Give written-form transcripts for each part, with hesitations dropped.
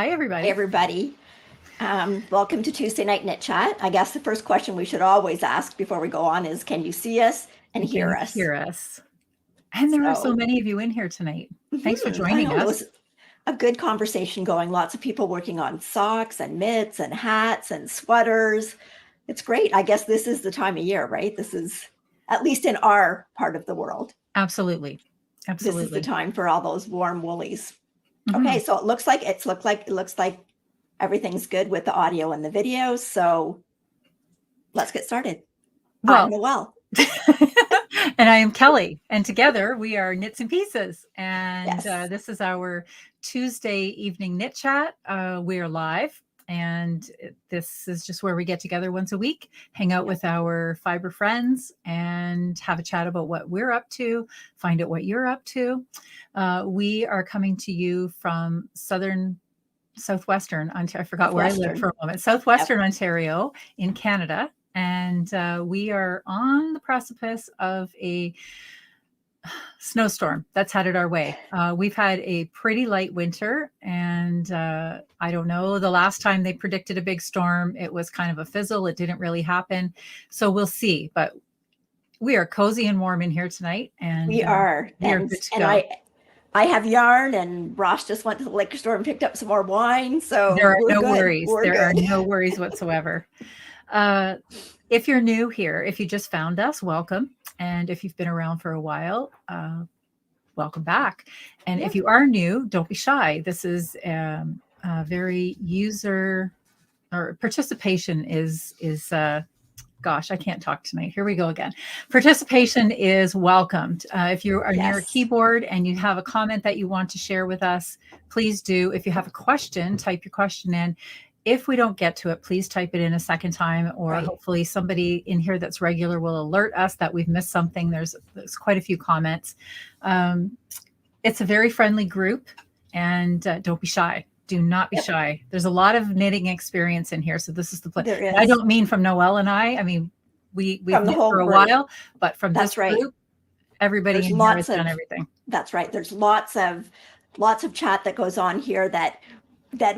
Hi, Hey, everybody. everybody. Welcome to Tuesday Night Knit Chat. I guess the first question we should always ask before we go on is, can you see us and And can hear you us? hear us? And there are so So, many of you in here tonight. Thanks for I joining know there us. was a good conversation going. Lots of people working on socks and mitts and hats and sweaters. It's great. I guess this is the time of year, right? This is, at least in our part of the world, Absolutely. this is the Absolutely. time for all those warm woolies. Mhm. Okay, so it looks like everything's good with the audio and the video. So let's get started. I'm Well, Noelle. and I am Kelly, and together we are Knits and Pieces. And Yes. this is our Tuesday evening knit chat. We are live, and this is just where we get together once a week, hang out with our fiber friends, and have a chat about what we're up to, find out what you're up to. We are coming to you from Southwestern Ontario. I forgot where I lived for Southwestern. a moment. Yep. Southwestern Ontario in Canada. And we are on the precipice of a snowstorm that's headed our way. We've had a pretty light winter, and I don't know. The last time they predicted a big storm, it was kind of a fizzle. It didn't really happen. So we'll see. But we are cozy and warm in here tonight, and We are. we are good to And go. I have yarn, and Ross just went to the liquor store and picked up some more wine. There So are we're no good. worries. We're There are good. no worries whatsoever. Uh, if you're new here, if you just found us, welcome. And if you've been around for a while, welcome back. And Yeah. if you are new, don't be shy. This is very user or participation is gosh, I can't talk tonight. Here we go again. Participation is welcomed. If you are near a Yes. keyboard and you have a comment that you want to share with us, please do. If you have a question, type your question in. If we don't get to it, please type it in a second time, or Right. hopefully somebody in here that's regular will alert us that we've missed something. There's quite a few comments. Um, it's a very friendly group, and don't be shy. Do not be Yep. shy. There's a lot of knitting experience in here, so this is the place. There I is. don't mean from Noelle and I. I mean we've From the knit whole for a group. while, but from this That's right. group, everybody There's in here has lots done of, everything. that's right. There's lots of chat that goes on here that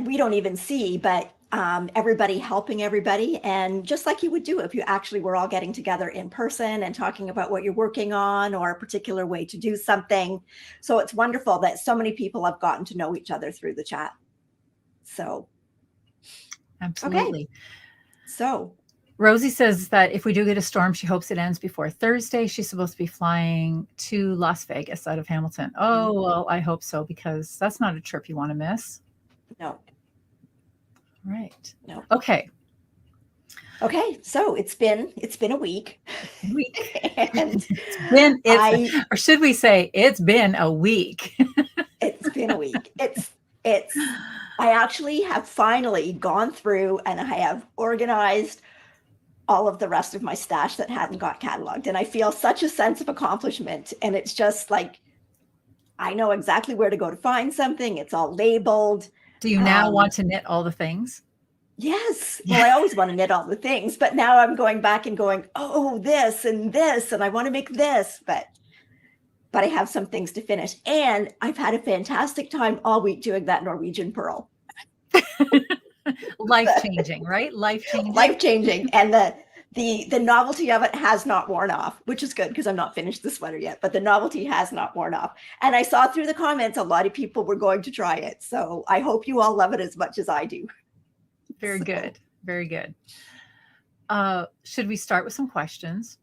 we don't even see, but everybody helping everybody. And just like you would do if you actually were all getting together in person and talking about what you're working on or a particular way to do something. So it's wonderful that so many people have gotten to know each other through the chat. So, okay. Absolutely. So Rosie says that if we do get a storm, she hopes it ends before Thursday. She's supposed to be flying to Las Vegas out of Hamilton. Oh, well, I hope so, because that's not a trip you want to miss. no, Right. no. Okay. Okay. So it's been a week. And Or should we say it's been a week? It's been a week. I actually have finally gone through and I have organized all of the rest of my stash that hadn't got cataloged. And I feel such a sense of accomplishment. And it's just like, I know exactly where to go to find something. It's all labeled. Do you now want to knit all the things? Yes. Well, I always want to knit all the things, but now I'm going back and going, oh, this, and I want to make this, but I have some things to finish. And I've had a fantastic time all week doing that Norwegian purl. Life-changing, right? Life-changing. Life-changing. And the novelty of it has not worn off, which is good because I'm not finished the sweater yet, but the novelty has not worn off. And I saw through the comments, a lot of people were going to try it. So I hope you all love it as much as I do. Very good. Very good. Should we start with some questions?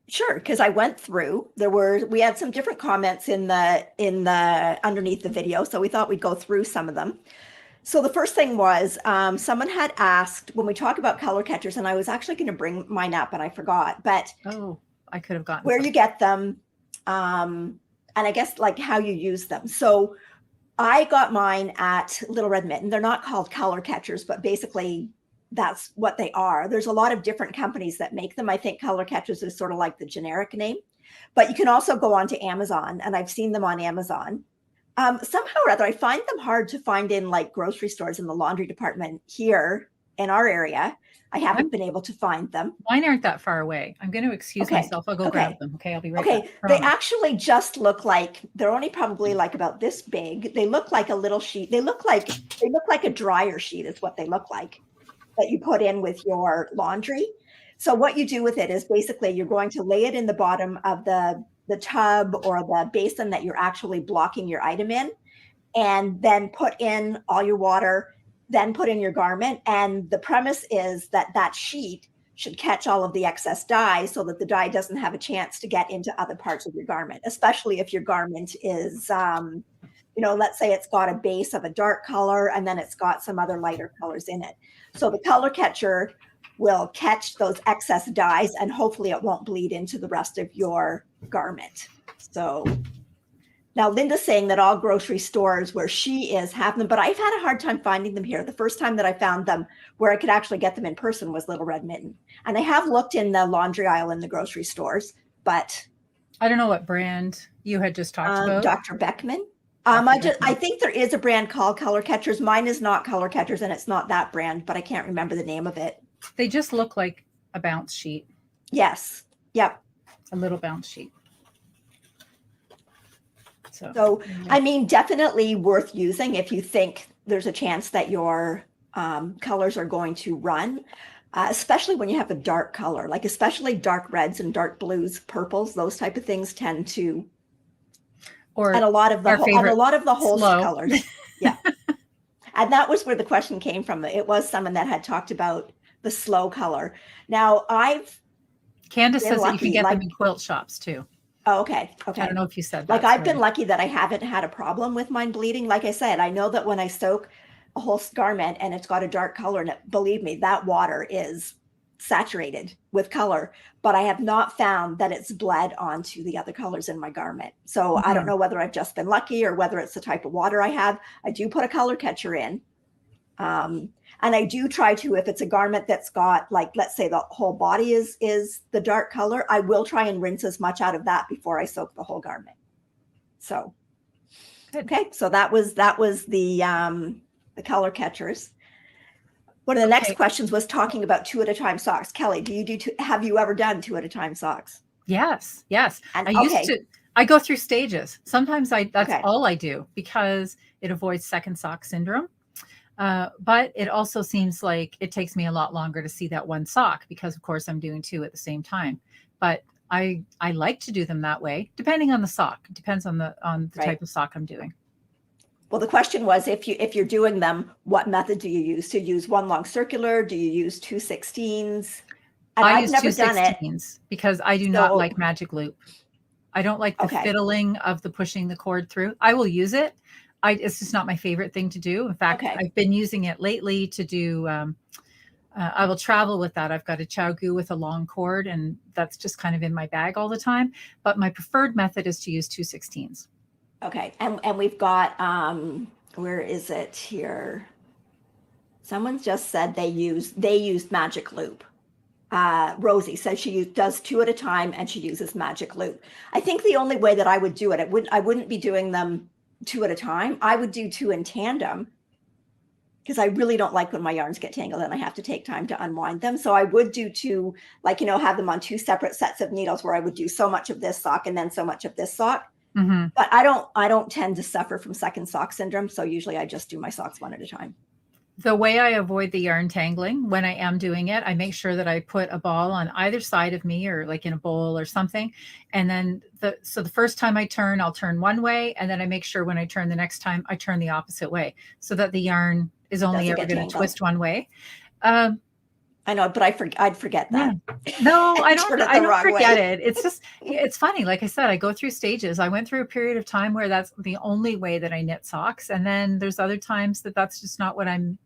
Sure, because I went through. We had some different comments in the underneath the video, so we thought we'd go through some of them. So the first thing was someone had asked when we talk about color catchers, and I was actually going to bring mine up, and I forgot. But I could have gotten where you get them, and I guess like how you use them. So I got mine at Little Red Mitten. They're not called color catchers, but basically that's what they are. There's a lot of different companies that make them. I think color catchers is sort of like the generic name, but you can also go on to Amazon, and I've seen them on Amazon. Somehow or other, I find them hard to find in like grocery stores in the laundry department here in our area. I haven't been able to find them. Mine aren't that far away. I'm going to excuse myself. I'll go grab them. Okay, I'll be right back. They actually just look like, they're only probably like about this big. They look like a little sheet. They look like a dryer sheet is what they look like, that you put in with your laundry. So what you do with it is basically you're going to lay it in the bottom of the tub or the basin that you're actually blocking your item in, and then put in all your water, then put in your garment. And the premise is that that sheet should catch all of the excess dye so that the dye doesn't have a chance to get into other parts of your garment, especially if your garment is, let's say it's got a base of a dark color and then it's got some other lighter colors in it. So the color catcher will catch those excess dyes and hopefully it won't bleed into the rest of your garment. So now Linda's saying that all grocery stores where she is have them, but I've had a hard time finding them here. The first time that I found them where I could actually get them in person was Little Red Mitten. And I have looked in the laundry aisle in the grocery stores, but I don't know what brand you had just talked about. Dr. Beckman. I think there is a brand called Color Catchers. Mine is not Color Catchers and it's not that brand, but I can't remember the name of it. They just look like a bounce sheet. Yes. Yep. A little bounce sheet. So I mean, definitely worth using if you think there's a chance that your colors are going to run, especially when you have a dark color, like especially dark reds and dark blues, purples, those type of things tend to, and a lot of the whole colors. Yeah. And that was where the question came from. It was someone that had talked about the slow color. Now Candace says that you can get them in quilt shops too. Oh, okay. I don't know if you said that. Like I've been lucky that I haven't had a problem with mine bleeding. Like I said, I know that when I soak a whole garment and it's got a dark color in it, believe me, that water is saturated with color, but I have not found that it's bled onto the other colors in my garment. So I don't know whether I've just been lucky or whether it's the type of water I have. I do put a color catcher in. And I do try to, if it's a garment that's got, like, let's say the whole body is the dark color, I will try and rinse as much out of that before I soak the whole garment. So, okay. So that was the color catchers. One of the next questions was talking about 2 at a time socks. Kelly, have you ever done 2 at a time socks? Yes. And I go through stages. Sometimes that's all I do because it avoids second sock syndrome. But it also seems like it takes me a lot longer to see that one sock because of course I'm doing 2 at the same time. But I like to do them that way, depending on the sock. It depends on the type of sock I'm doing. Well, the question was, if you're doing them, what method do you use? Do you use one long circular? Do you use 2 16s? And I use 2 16s because I do not like magic loop. I don't like the fiddling of the pushing the cord through. I will use it. It's just not my favorite thing to do. In fact, I've been using it lately to do, I will travel with that. I've got a chow gu with a long cord and that's just kind of in my bag all the time. But my preferred method is to use 2 16s. Okay. And we've got, where is it here? Someone just said they used magic loop. Rosie says she does 2 at a time and she uses magic loop. I think the only way that I would do it, I wouldn't be doing them 2 at a time. I would do 2 in tandem because I really don't like when my yarns get tangled and I have to take time to unwind them. So I would do 2, like, have them on 2 separate sets of needles where I would do so much of this sock and then so much of this sock. Mm-hmm. But I don't tend to suffer from second sock syndrome. So usually I just do my socks 1 at a time. The way I avoid the yarn tangling when I am doing it, I make sure that I put a ball on either side of me or like in a bowl or something. And then the first time I turn, I'll turn one way. And then I make sure when I turn the next time, I turn the opposite way so that the yarn is only ever going to twist one way. I know, but I'd forget that. Yeah. No, I don't forget it. It's just, it's funny. Like I said, I go through stages. I went through a period of time where that's the only way that I knit socks. And then there's other times that's just not what I'm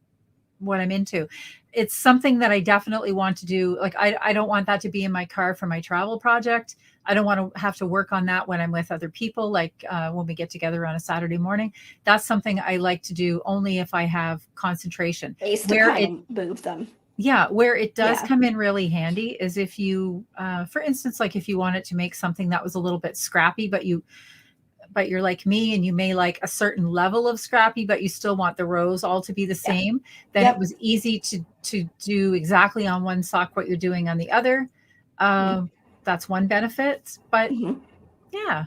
into. It's something that I definitely want to do. Like, I don't want that to be in my car for my travel project. I don't want to have to work on that when I'm with other people, like when we get together on a Saturday morning. That's something I like to do only if I have concentration. Where it move them. Yeah, where it does come in really handy is if you, for instance, like if you wanted to make something that was a little bit scrappy, but but you're like me and you may like a certain level of scrappy, but you still want the rows all to be the same, then it was easy to do exactly on one sock what you're doing on the other. That's one benefit, but yeah.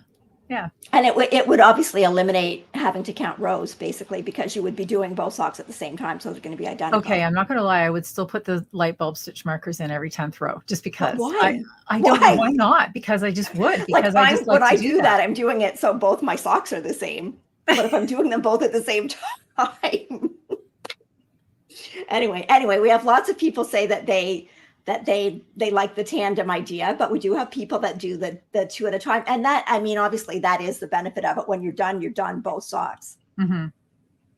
And it would obviously eliminate having to count rows, basically, because you would be doing both socks at the same time, so they're going to be identical. Okay, I'm not going to lie. I would still put the light bulb stitch markers in every 10th row, just because. But why? I don't know why not. Because I just would. Because like I just like when to I do that. I'm doing it so both my socks are the same. But if I'm doing them both at the same time, anyway, we have lots of people say that they like the tandem idea, but we do have people that do the two at a time. And that, I mean, obviously that is the benefit of it. When you're done both socks.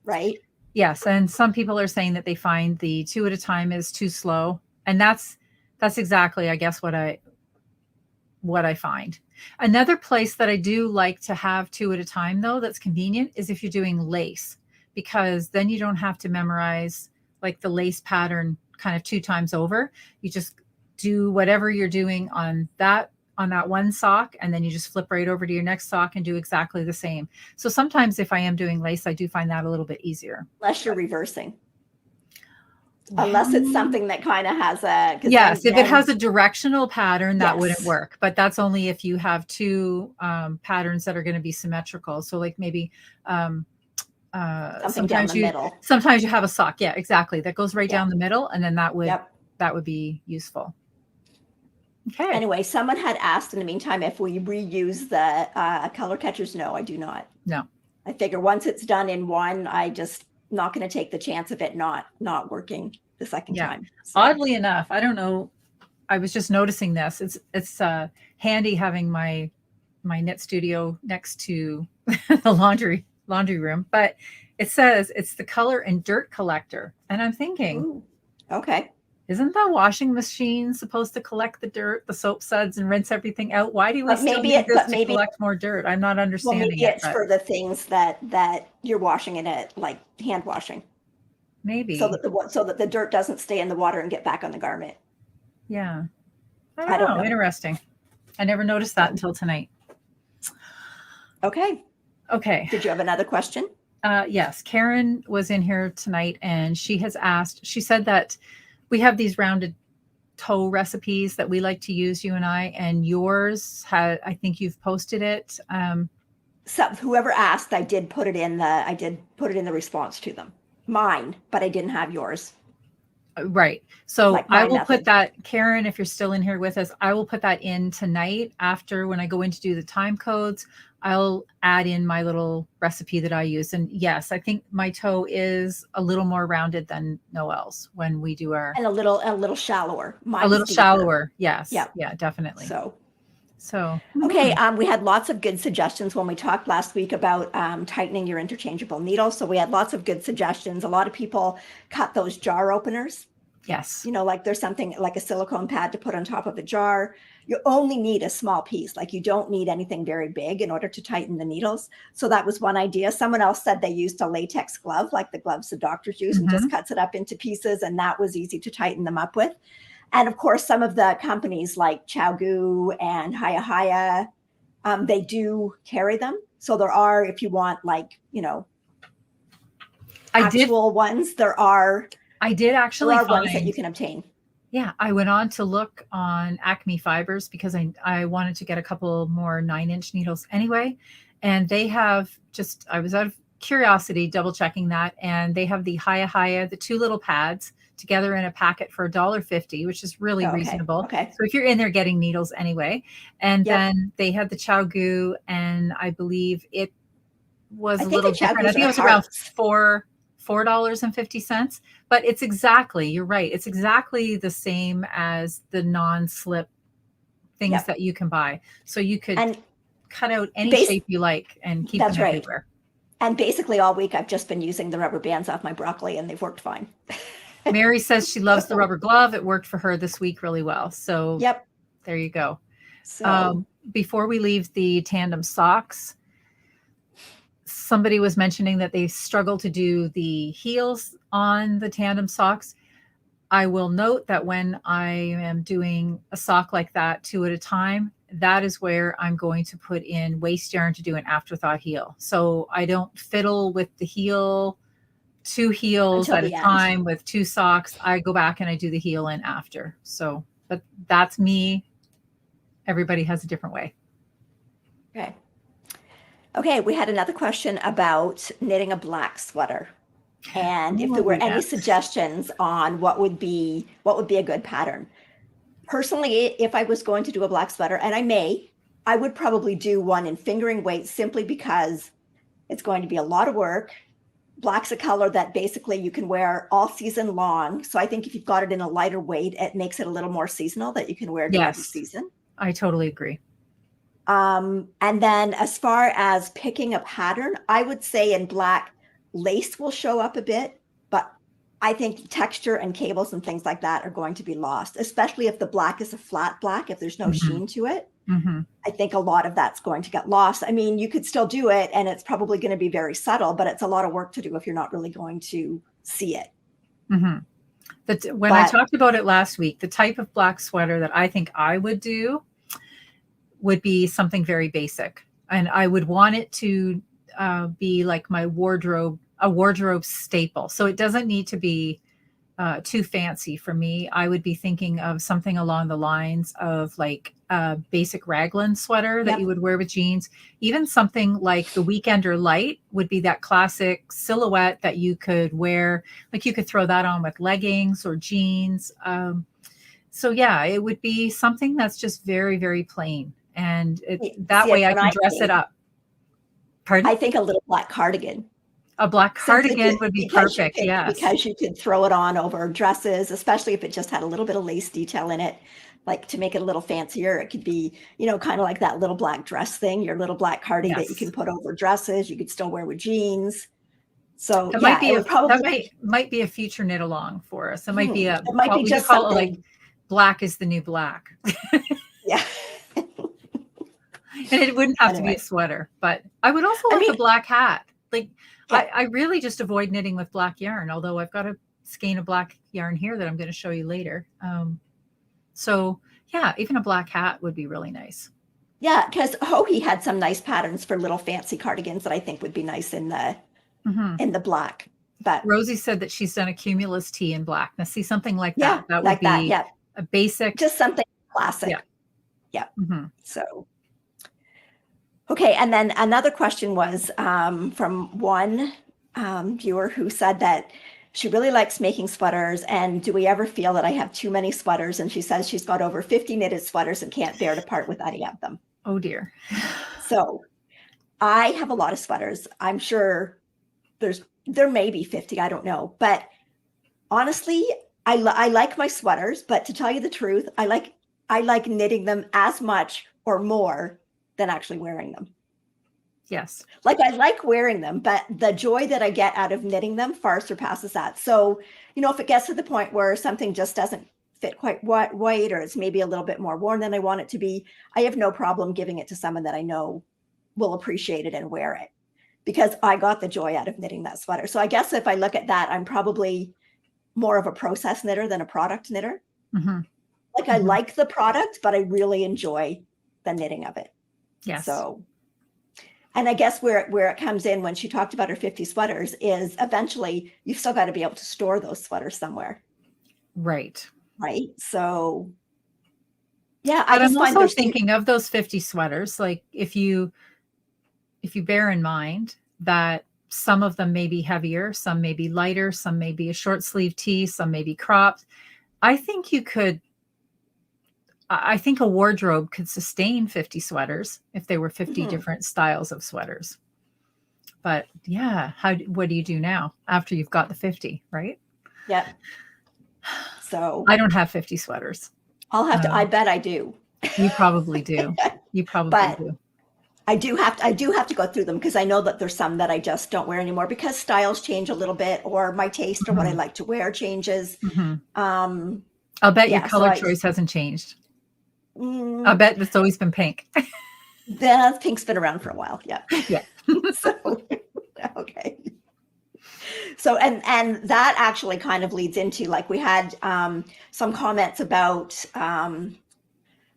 Right? Yes. And some people are saying that they find the two at a time is too slow. And that's exactly, I guess, what I find. Another place that I do like to have two at a time, though, that's convenient, is if you're doing lace, because then you don't have to memorize like the lace pattern kind of 2 times over. You just do whatever you're doing on that one sock, and then you just flip right over to your next sock and do exactly the same. So sometimes if I am doing lace, I do find that a little bit easier. Unless you're reversing. Unless it's something that kind of has a... Yes, if it has a directional pattern, that wouldn't Yes. work. But that's only if you have 2 patterns that are going to be symmetrical. So like maybe something down the middle. Sometimes you have a sock. Yeah, exactly. That goes right down the middle. And then that would be useful. Okay. Anyway, someone had asked in the meantime if we reuse the color catchers. No, I do not. No. I figure once it's done in one, I just not going to take the chance of it not working the second time. So. Oddly enough, I don't know. I was just noticing this. It's handy having my knit studio next to the laundry room, but it says it's the color and dirt collector, and I'm thinking, ooh, okay. Isn't the washing machine supposed to collect the dirt, the soap suds, and rinse everything out? Why do we still need this to collect more dirt? I'm not understanding. Well, maybe it's for the things that you're washing in it, like hand washing. Maybe. So that the dirt doesn't stay in the water and get back on the garment. Yeah. I don't know. Interesting. I never noticed that until tonight. Okay. Did you have another question? Yes. Karen was in here tonight, and she said that we have these rounded toe recipes that we like to use, you and and yours I think you've posted it. So whoever asked, I did put it in the response to them. Mine, but I didn't have yours. Right. So like I will put that, Karen, if you're still in here with us, I will put that in tonight after, when I go in to do the time codes. I'll add in my little recipe that I use. And yes, I think my toe is a little more rounded than Noelle's when we do our... And a little shallower. Mine's a little deeper. Shallower. Yes. Yeah, definitely. So okay, we had lots of good suggestions when we talked last week about tightening your interchangeable needles. So we had lots of good suggestions. A lot of people cut those jar openers. Yes. Like there's something like a silicone pad to put on top of a jar. You only need a small piece. Like you don't need anything very big in order to tighten the needles. So that was one idea. Someone else said they used a latex glove, like the gloves the doctors use, and just cuts it up into pieces. And that was easy to tighten them up with. And of course, some of the companies like Chowgu and Haya, they do carry them. So there are, if you want, like, actual ones, there are. I did actually find ones that you can obtain. Yeah, I went on to look on Acme Fibers because I wanted to get a couple more 9-inch needles anyway. And they have I was out of curiosity double checking that. And they have the Haya, the 2 little pads together in a packet for $1.50, which is really reasonable. Okay. So if you're in there getting needles anyway. And then they had the Chowgu, and I believe it was a little different. I think it was around $4.50, but you're right. It's exactly the same as the non-slip things that you can buy. So you could cut out any shape you like and keep them everywhere. And basically all week I've just been using the rubber bands off my broccoli, and they've worked fine. Mary says she loves the rubber glove. It worked for her this week really well. So there you go. So before we leave the tandem socks, somebody was mentioning that they struggle to do the heels on the tandem socks. I will note that when I am doing a sock like that 2 at a time, that is where I'm going to put in waste yarn to do an afterthought heel. So I don't fiddle with the heel, 2 heels Until at a the end. time with 2 socks. I go back and I do the heel in after. So, but that's me. Everybody has a different way. Okay. Okay, we had another question about knitting a black sweater. And if there were any yes. suggestions on what would be a good pattern. Personally, if I was going to do a black sweater, and I would probably do one in fingering weight simply because it's going to be a lot of work. Black's a color that basically you can wear all season long. So I think if you've got it in a lighter weight, it makes it a little more seasonal, that you can wear it in every Yes, season. I totally agree. And then as far as picking a pattern, I would say in black, lace will show up a bit, but I think texture and cables and things like that are going to be lost, especially if the black is a flat black, if there's no sheen to it. I think a lot of that's going to get lost. I mean, you could still do it and it's probably going to be very subtle, but it's a lot of work to do if you're not really going to see it. When I talked about it last week, the type of black sweater that I think I would do would be something very basic. And I would want it to be like my wardrobe, a wardrobe staple. So it doesn't need to be too fancy for me. I would be thinking of something along the lines of like a basic raglan sweater that you would wear with jeans. Even something like the Weekender Light would be that classic silhouette that you could wear. Like you could throw that on with leggings or jeans. So yeah, it would be something that's just very, very plain. And that way I can dress it up. Pardon? I think a little black cardigan. A black cardigan would be perfect, yes. Because you could throw it on over dresses, especially if it just had a little bit of lace detail in it, like to make it a little fancier. It could be, you know, kind of like that little black dress thing, your little black cardigan that you can put over dresses. You could still wear with jeans. So that might be a future knit along for us. It might be a, it might be just call something. it like black is the new black. Yeah. And it wouldn't have to be a sweater, but I would also like a black hat. Like I really just avoid knitting with black yarn, although I've got a skein of black yarn here that I'm going to show you later. So yeah, even a black hat would be really nice. Yeah, because Hohi had some nice patterns for little fancy cardigans that I think would be nice in the black. But Rosie said that she's done a cumulus tee in black. Now see something like that. That would be a basic, just something classic. Yeah. Mm-hmm. So. Okay, and then another question was from one viewer who said that she really likes making sweaters, and do we ever feel that I have too many sweaters? And she says she's got over 50 knitted sweaters and can't bear to part with any of them. Oh dear. So I have a lot of sweaters. I'm sure there may be 50, I don't know. But honestly, I like my sweaters, but to tell you the truth, I like knitting them as much or more than actually wearing them. Yes. Like I like wearing them, but the joy that I get out of knitting them far surpasses that. So, you know, if it gets to the point where something just doesn't fit quite right, or it's maybe a little bit more worn than I want it to be, I have no problem giving it to someone that I know will appreciate it and wear it, because I got the joy out of knitting that sweater. So I guess if I look at that, I'm probably more of a process knitter than a product knitter. Like I like the product, but I really enjoy the knitting of it. Yes. So, and I guess where it comes in when she talked about her 50 sweaters is eventually you've still got to be able to store those sweaters somewhere. Right. Right. So, yeah, but I'm also thinking of those 50 sweaters. Like if you bear in mind that some of them may be heavier, some may be lighter, some may be a short sleeve tee, some may be cropped. I think a wardrobe could sustain 50 sweaters if they were 50 different styles of sweaters. But yeah, what do you do now after you've got the 50, right? Yep. So I don't have 50 sweaters. I'll have to, I bet I do. You probably do. You probably do. I do have to go through them, because I know that there's some that I just don't wear anymore because styles change a little bit, or my taste or what I like to wear changes. I'll bet your color choice hasn't changed. I bet it's always been pink. The pink's been around for a while. Yeah. Yeah. So, okay. So, and that actually kind of leads into, like, we had some comments about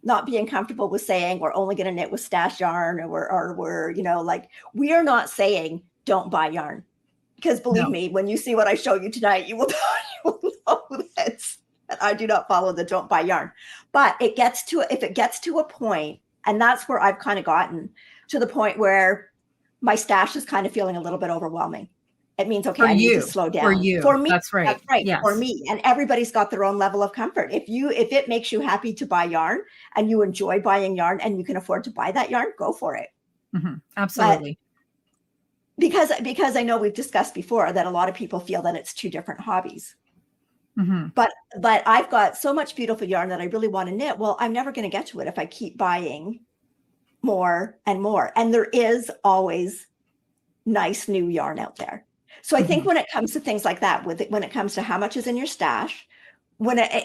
not being comfortable with saying we're only going to knit with stash yarn, or we're, you know, like, we are not saying don't buy yarn, because believe No. me, when you see what I show you tonight, you will know that I do not follow the don't buy yarn. But if it gets to a point, and that's where I've kind of gotten to the point where my stash is kind of feeling a little bit overwhelming. It means, okay, For I need to you. slow down. For you. For me, That's right. that's right. Yes. For me. And everybody's got their own level of comfort. If it makes you happy to buy yarn and you enjoy buying yarn and you can afford to buy that yarn, go for it. Absolutely. But because I know we've discussed before that a lot of people feel that it's two different hobbies. But I've got so much beautiful yarn that I really want to knit. Well, I'm never going to get to it if I keep buying more and more. And there is always nice new yarn out there. So I think when it comes to things like that, when it comes to how much is in your stash,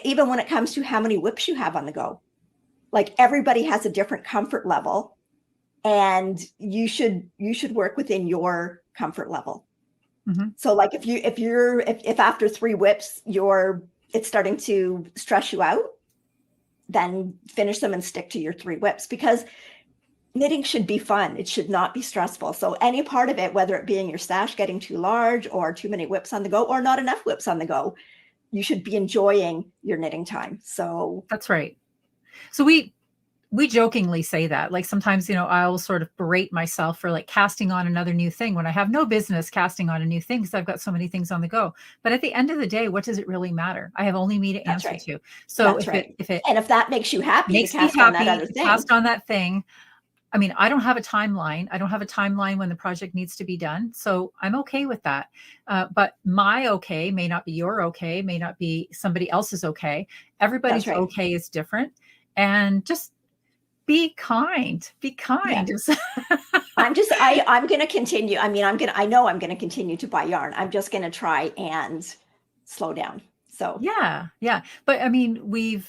even when it comes to how many whips you have on the go, like, everybody has a different comfort level, and you should work within your comfort level. So like, if after 3 whips it's starting to stress you out, then finish them and stick to your 3 whips, because knitting should be fun. It should not be stressful. So any part of it, whether it be in your stash getting too large, or too many whips on the go, or not enough whips on the go, you should be enjoying your knitting time. So that's right. So we jokingly say that, like, sometimes, you know, I'll sort of berate myself for like casting on another new thing when I have no business casting on a new thing, because I've got so many things on the go. But at the end of the day, what does it really matter? I have only me to answer to. So if that makes you happy to cast on that other thing, cast on that thing. I mean, I don't have a timeline. I don't have a timeline when the project needs to be done. So I'm okay with that. But my okay may not be your okay, may not be somebody else's okay. Everybody's okay is different. And just be kind. Be kind. Yeah. I'm going to continue. I mean, I know I'm going to continue to buy yarn. I'm just going to try and slow down. So yeah. But I mean, we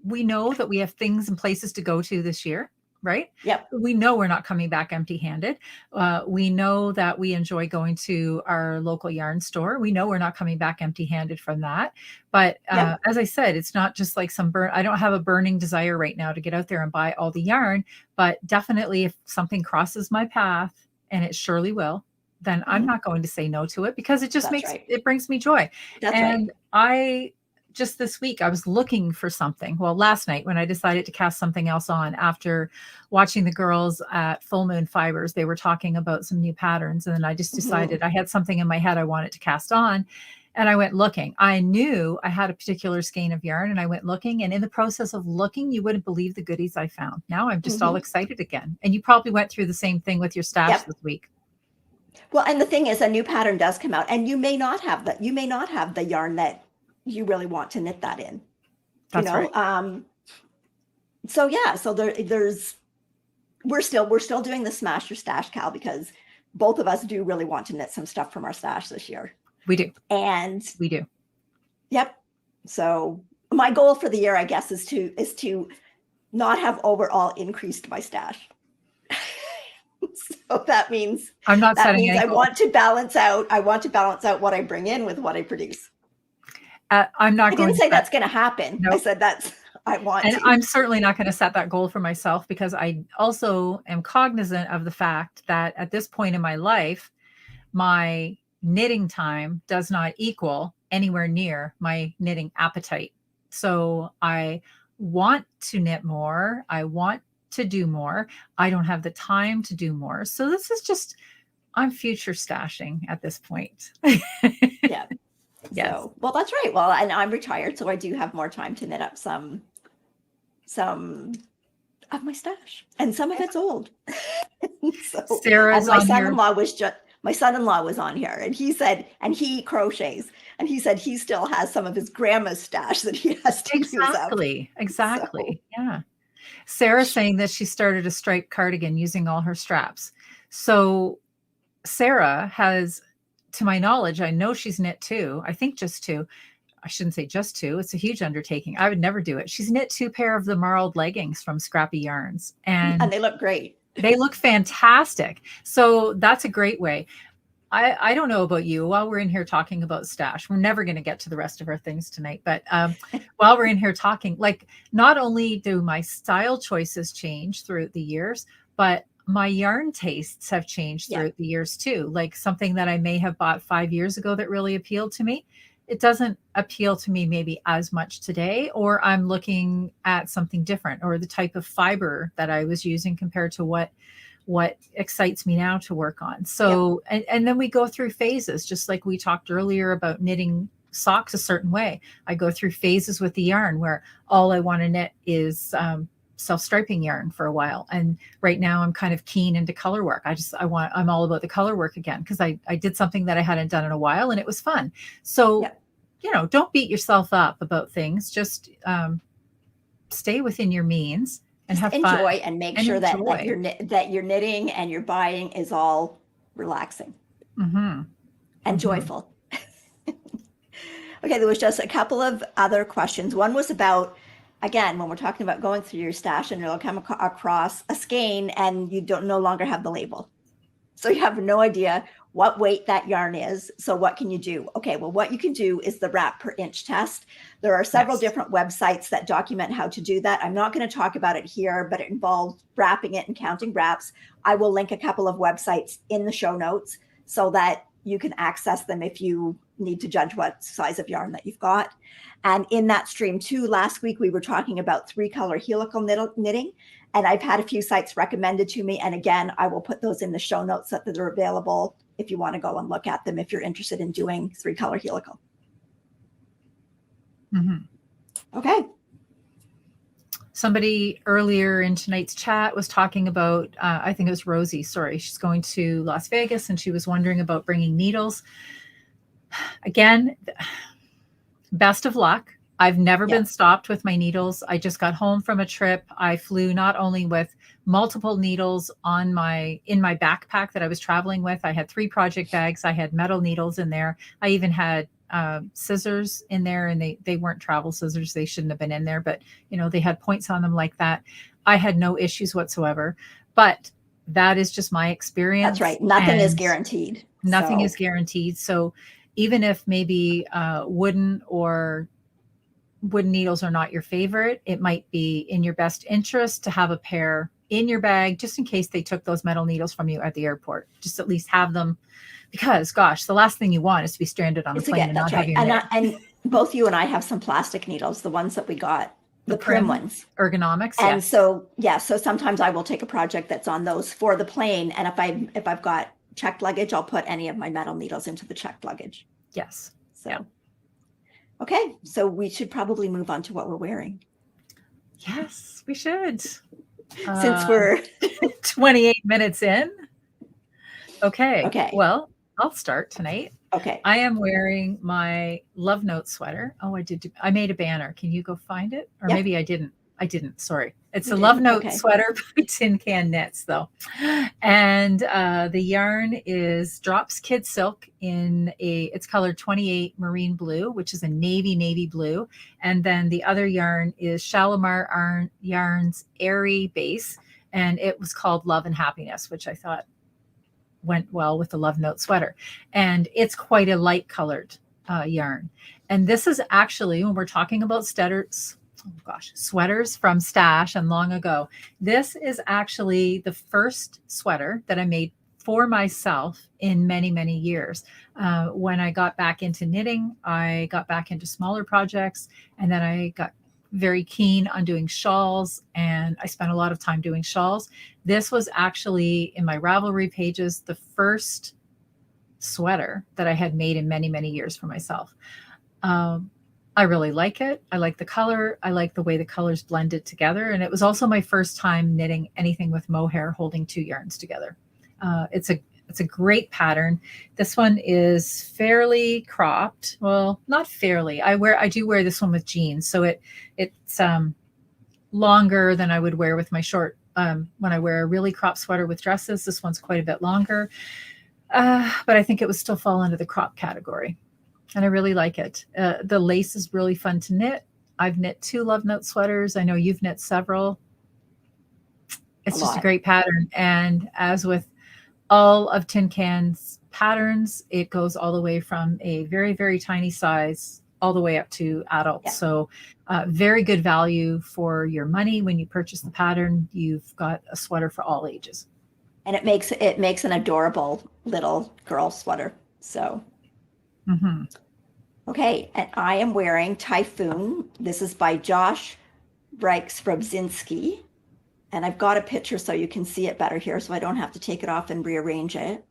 know that we have things and places to go to this year, right? Yep. We know we're not coming back empty-handed. We know that we enjoy going to our local yarn store. We know we're not coming back empty-handed from that. But as I said, it's not just like I don't have a burning desire right now to get out there and buy all the yarn, but definitely if something crosses my path, and it surely will, then I'm not going to say no to it, because it just it brings me joy. Just this week, I was looking for something. Well, last night when I decided to cast something else on after watching the girls at Full Moon Fibers, they were talking about some new patterns. And then I just decided I had something in my head I wanted to cast on. And I went looking. I knew I had a particular skein of yarn, and I went looking. And in the process of looking, you wouldn't believe the goodies I found. Now I'm just all excited again. And you probably went through the same thing with your stash this week. Well, and the thing is, a new pattern does come out, and you may not have the yarn that you really want to knit that in. That's right. So yeah, so we're still doing the Smash Your Stash, Cal, because both of us do really want to knit some stuff from our stash this year. We do. And we do. Yep. So my goal for the year, I guess, is to not have overall increased my stash. So that means I'm not setting any goals. I want to balance out what I bring in with what I produce. I'm not. I didn't say that's going to happen. Nope. I said I want and to. I'm certainly not going to set that goal for myself, because I also am cognizant of the fact that at this point in my life, my knitting time does not equal anywhere near my knitting appetite. So I want to knit more. I want to do more. I don't have the time to do more. So this is just, I'm future stashing at this point. Yeah. Yes. So, well, that's right. Well, and I'm retired, so I do have more time to knit up some of my stash, and some of it's old. So, Sarah's and my son-in-law was on here, and he said, and he crochets, and he said he still has some of his grandma's stash that he has to use up. Exactly. So. Yeah. Sarah's saying that she started a striped cardigan using all her straps. So Sarah has, to my knowledge, I know she's knit 2. I think just 2. I shouldn't say just 2. It's a huge undertaking. I would never do it. She's knit 2 pair of the marled leggings from Scrappy Yarns. And they look great. They look fantastic. So that's a great way. I don't know about you. While we're in here talking about stash, we're never going to get to the rest of our things tonight. But while we're in here talking, like, not only do my style choices change throughout the years, but my yarn tastes have changed throughout the years too. Like, something that I may have bought 5 years ago that really appealed to me, it doesn't appeal to me maybe as much today, or I'm looking at something different, or the type of fiber that I was using compared to what excites me now to work on. So, and then we go through phases, just like we talked earlier about knitting socks a certain way. I go through phases with the yarn where all I want to knit is self-striping yarn for a while. And right now I'm kind of keen into color work. I'm all about the color work again, because I did something that I hadn't done in a while and it was fun. So, don't beat yourself up about things. Just stay within your means. And have enjoy fun and make sure that you're knitting and your buying is all relaxing and joyful. Okay, there was just a couple of other questions. One was about, again, when we're talking about going through your stash and you'll come across a skein and you no longer have the label. So you have no idea what weight that yarn is. So what can you do? Okay, well, what you can do is the wrap per inch test. There are several different websites that document how to do that. I'm not going to talk about it here, but it involves wrapping it and counting wraps. I will link a couple of websites in the show notes so that you can access them if you need to judge what size of yarn that you've got. And in that stream too, last week we were talking about 3-color helical knitting. And I've had a few sites recommended to me. And again, I will put those in the show notes so that they're available if you want to go and look at them, if you're interested in doing 3-color helical. Okay. Somebody earlier in tonight's chat was talking about, I think it was Rosie, sorry, she's going to Las Vegas and she was wondering about bringing needles. Again, best of luck. I've never been stopped with my needles. I just got home from a trip. I flew not only with multiple needles in my backpack that I was traveling with. I had 3 project bags. I had metal needles in there. I even had scissors in there, and they weren't travel scissors. They shouldn't have been in there, but they had points on them like that. I had no issues whatsoever, but that is just my experience. That's right. Nothing is guaranteed. Nothing is guaranteed. So even if maybe wooden needles are not your favorite, it might be in your best interest to have a pair in your bag just in case they took those metal needles from you at the airport. Just at least have them, because gosh, the last thing you want is to be stranded on a plane and not have your knit. And both you and I have some plastic needles, the ones that we got, the prim ones, ergonomics. And so sometimes I will take a project that's on those for the plane, and if I've got checked luggage, I'll put any of my metal needles into the checked luggage. Yes. So okay, so we should probably move on to what we're wearing. Yes, we should. Since we're 28 minutes in. Okay. Okay. Well, I'll start tonight. Okay. I am wearing my Love Note sweater. Oh, I made a banner. Can you go find it? Or maybe I didn't. Sorry. It's a Love Note sweater by Tin Can Knits, though. And the yarn is Drops Kid Silk it's color 28 Marine Blue, which is a navy blue. And then the other yarn is Shalimar Yarn's Airy Base. And it was called Love and Happiness, which I thought went well with the Love Note sweater. And it's quite a light colored yarn. And this is actually, when we're talking about sweaters from stash and long ago, this is actually the first sweater that I made for myself in many, many years. When I got back into knitting, I got back into smaller projects, and then I got very keen on doing shawls, and I spent a lot of time doing shawls. This was actually, in my Ravelry pages, the first sweater that I had made in many, many years for myself. I really like it. I like the color. I like the way the colors blended together. And it was also my first time knitting anything with mohair holding 2 yarns together. It's a great pattern. This one is fairly cropped. Well, not fairly. I do wear this one with jeans. So it's longer than I would wear with my short. When I wear a really cropped sweater with dresses, this one's quite a bit longer. But I think it would still fall under the crop category. And I really like it. The lace is really fun to knit. I've knit 2 Love Note sweaters. I know you've knit several. It's just a great pattern. And as with all of Tin Can's patterns, it goes all the way from a very, very tiny size all the way up to adults. Yeah. So very good value for your money. When you purchase the pattern, you've got a sweater for all ages. And it makes an adorable little girl sweater. So, okay. And I am wearing Typhoon. This is by Josh Brykes-Robzinski. And I've got a picture so you can see it better here, so I don't have to take it off and rearrange it.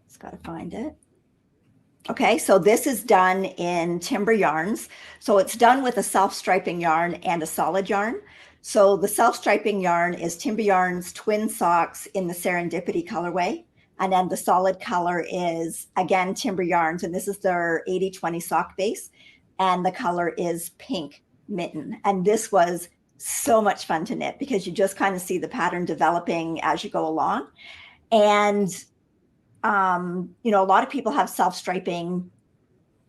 Just got to find it. Okay, so this is done in timber yarns. So it's done with a self-striping yarn and a solid yarn. So the self-striping yarn is Timber Yarns Twin Socks in the Serendipity colorway. And then the solid color is, again, Timber Yarns, and this is their 80/20 sock base. And the color is Pink Mitten. And this was so much fun to knit because you just kind of see the pattern developing as you go along. And you know, a lot of people have self-striping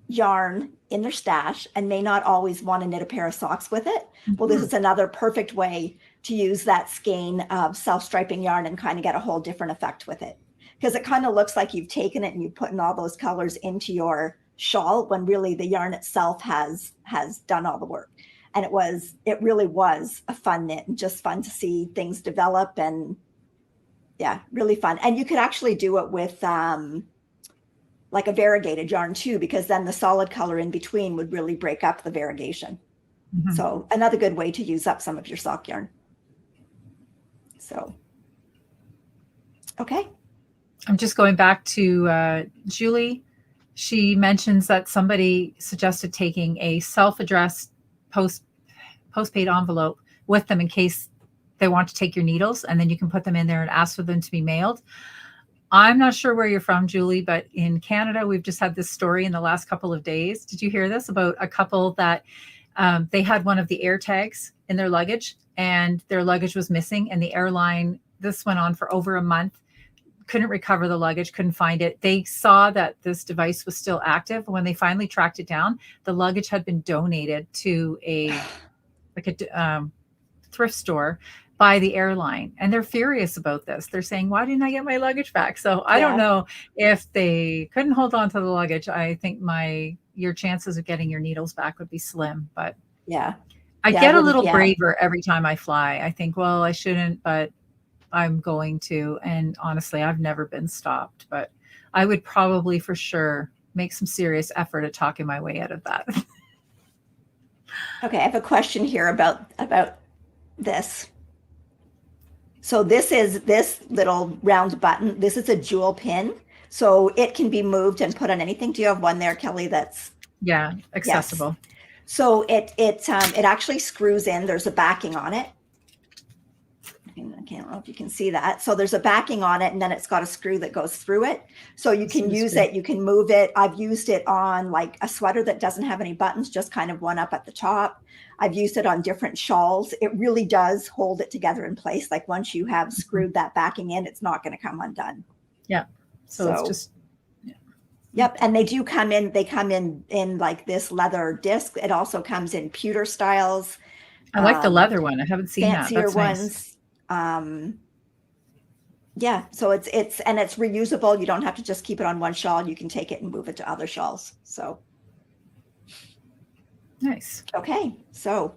yarn in their stash and may not always want to knit a pair of socks with it. Well, this is another perfect way to use that skein of self-striping yarn and kind of get a whole different effect with it, because it kind of looks like you've taken it and you've put in all those colors into your shawl when really the yarn itself has done all the work. And it really was a fun knit and just fun to see things develop, and yeah, really fun. And you could actually do it with like a variegated yarn too, because then the solid color in between would really break up the variegation. So another good way to use up some of your sock yarn. So, okay. I'm just going back to Julie. She mentions that somebody suggested taking a self-addressed postpaid envelope with them in case they want to take your needles, and then you can put them in there and ask for them to be mailed. I'm not sure where you're from, Julie, but in Canada, we've just had this story in the last couple of days. Did you hear this about a couple that they had one of the air tags in their luggage and their luggage was missing, and the airline, this went on for over a month, couldn't recover the luggage, couldn't find it. They saw that this device was still active. When they finally tracked it down, the luggage had been donated to a thrift store by the airline, and they're furious about this. They're saying, why didn't I get my luggage back? So I don't know if they couldn't hold on to the luggage. I think your chances of getting your needles back would be slim, but I get a little braver every time I fly. I think, well, I shouldn't, but I'm going to. And honestly, I've never been stopped, but I would probably for sure make some serious effort at talking my way out of that. Okay, I have a question here about this. So this little round button, this is a jewel pin. So it can be moved and put on anything. Do you have one there, Kelly, that's accessible? Yes. So it actually screws in. There's a backing on it. I can't know if you can see that. So there's a backing on it, and then it's got a screw that goes through it. So you can use it, you can move it. I've used it on like a sweater that doesn't have any buttons, just kind of one up at the top. I've used it on different shawls. It really does hold it together in place. Like once you have screwed that backing in, it's not going to come undone. Yeah. So it's just, Yep. And they come in like this leather disc. It also comes in pewter styles. I like the leather one. I haven't seen fancier that. That's ones. Nice. Yeah. So it's reusable. You don't have to just keep it on one shawl. You can take it and move it to other shawls. So. Nice. Okay, so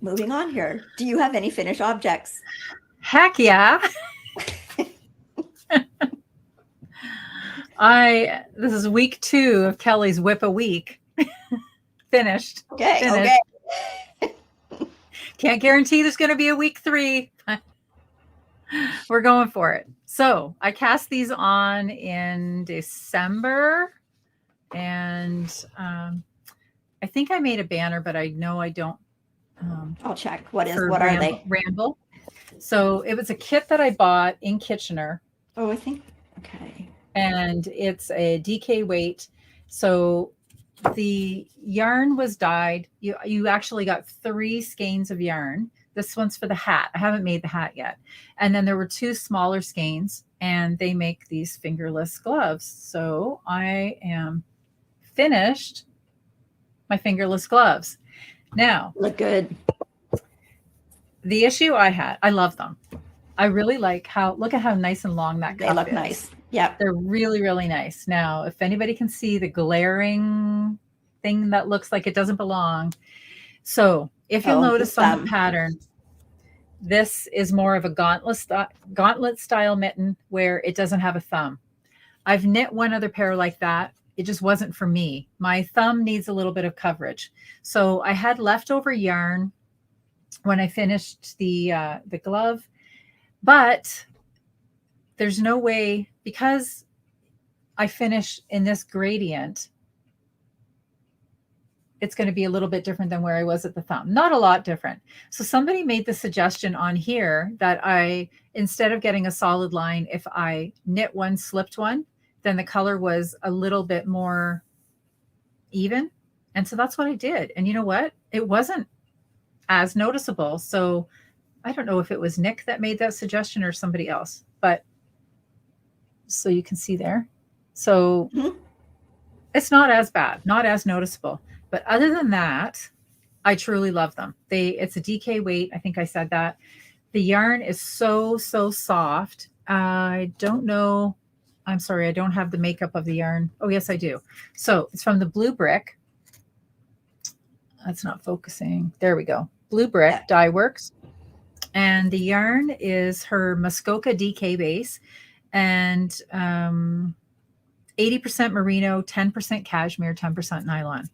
moving on here. Do you have any finished objects? Heck yeah. This is week 2 of Kelly's Whip a Week. Finished. Okay. Can't guarantee there's going to be a week 3. We're going for it. So I cast these on in December, and I think I made a banner, but I know I don't. I'll check. What are they? Ramble. So it was a kit that I bought in Kitchener. Oh, I think. Okay. And it's a DK weight. So the yarn was dyed. You actually got 3 skeins of yarn. This one's for the hat. I haven't made the hat yet. And then there were 2 smaller skeins, and they make these fingerless gloves. So I am finished my fingerless gloves. Now, look good. The issue I love them. I really like look at how nice and long that cuff is. They look nice. Yep. They're really, really nice. Now, if anybody can see the glaring thing that looks like it doesn't belong. So if you'll Oh, the notice on the thumb. pattern, this is more of a gauntlet style mitten where it doesn't have a thumb. I've knit one other pair like that. It just wasn't for me. My thumb needs a little bit of coverage. So I had leftover yarn when I finished the glove, but there's no way, because I finish in this gradient, it's going to be a little bit different than where I was at the thumb. Not a lot different. So somebody made the suggestion on here that I, instead of getting a solid line, if I knit one, slipped one, then the color was a little bit more even. And so that's what I did. And you know what? It wasn't as noticeable. So I don't know if it was Nick that made that suggestion or somebody else, but so you can see there. So it's not as bad, not as noticeable. But other than that, I truly love them. It's a DK weight. I think I said that. The yarn is so, so soft. I don't know. I'm sorry, I don't have the makeup of the yarn. Oh, yes, I do. So it's from the Blue Brick. That's not focusing. There we go. Blue Brick Dye Works. And the yarn is her Muskoka DK base. And 80% merino, 10% cashmere, 10% nylon.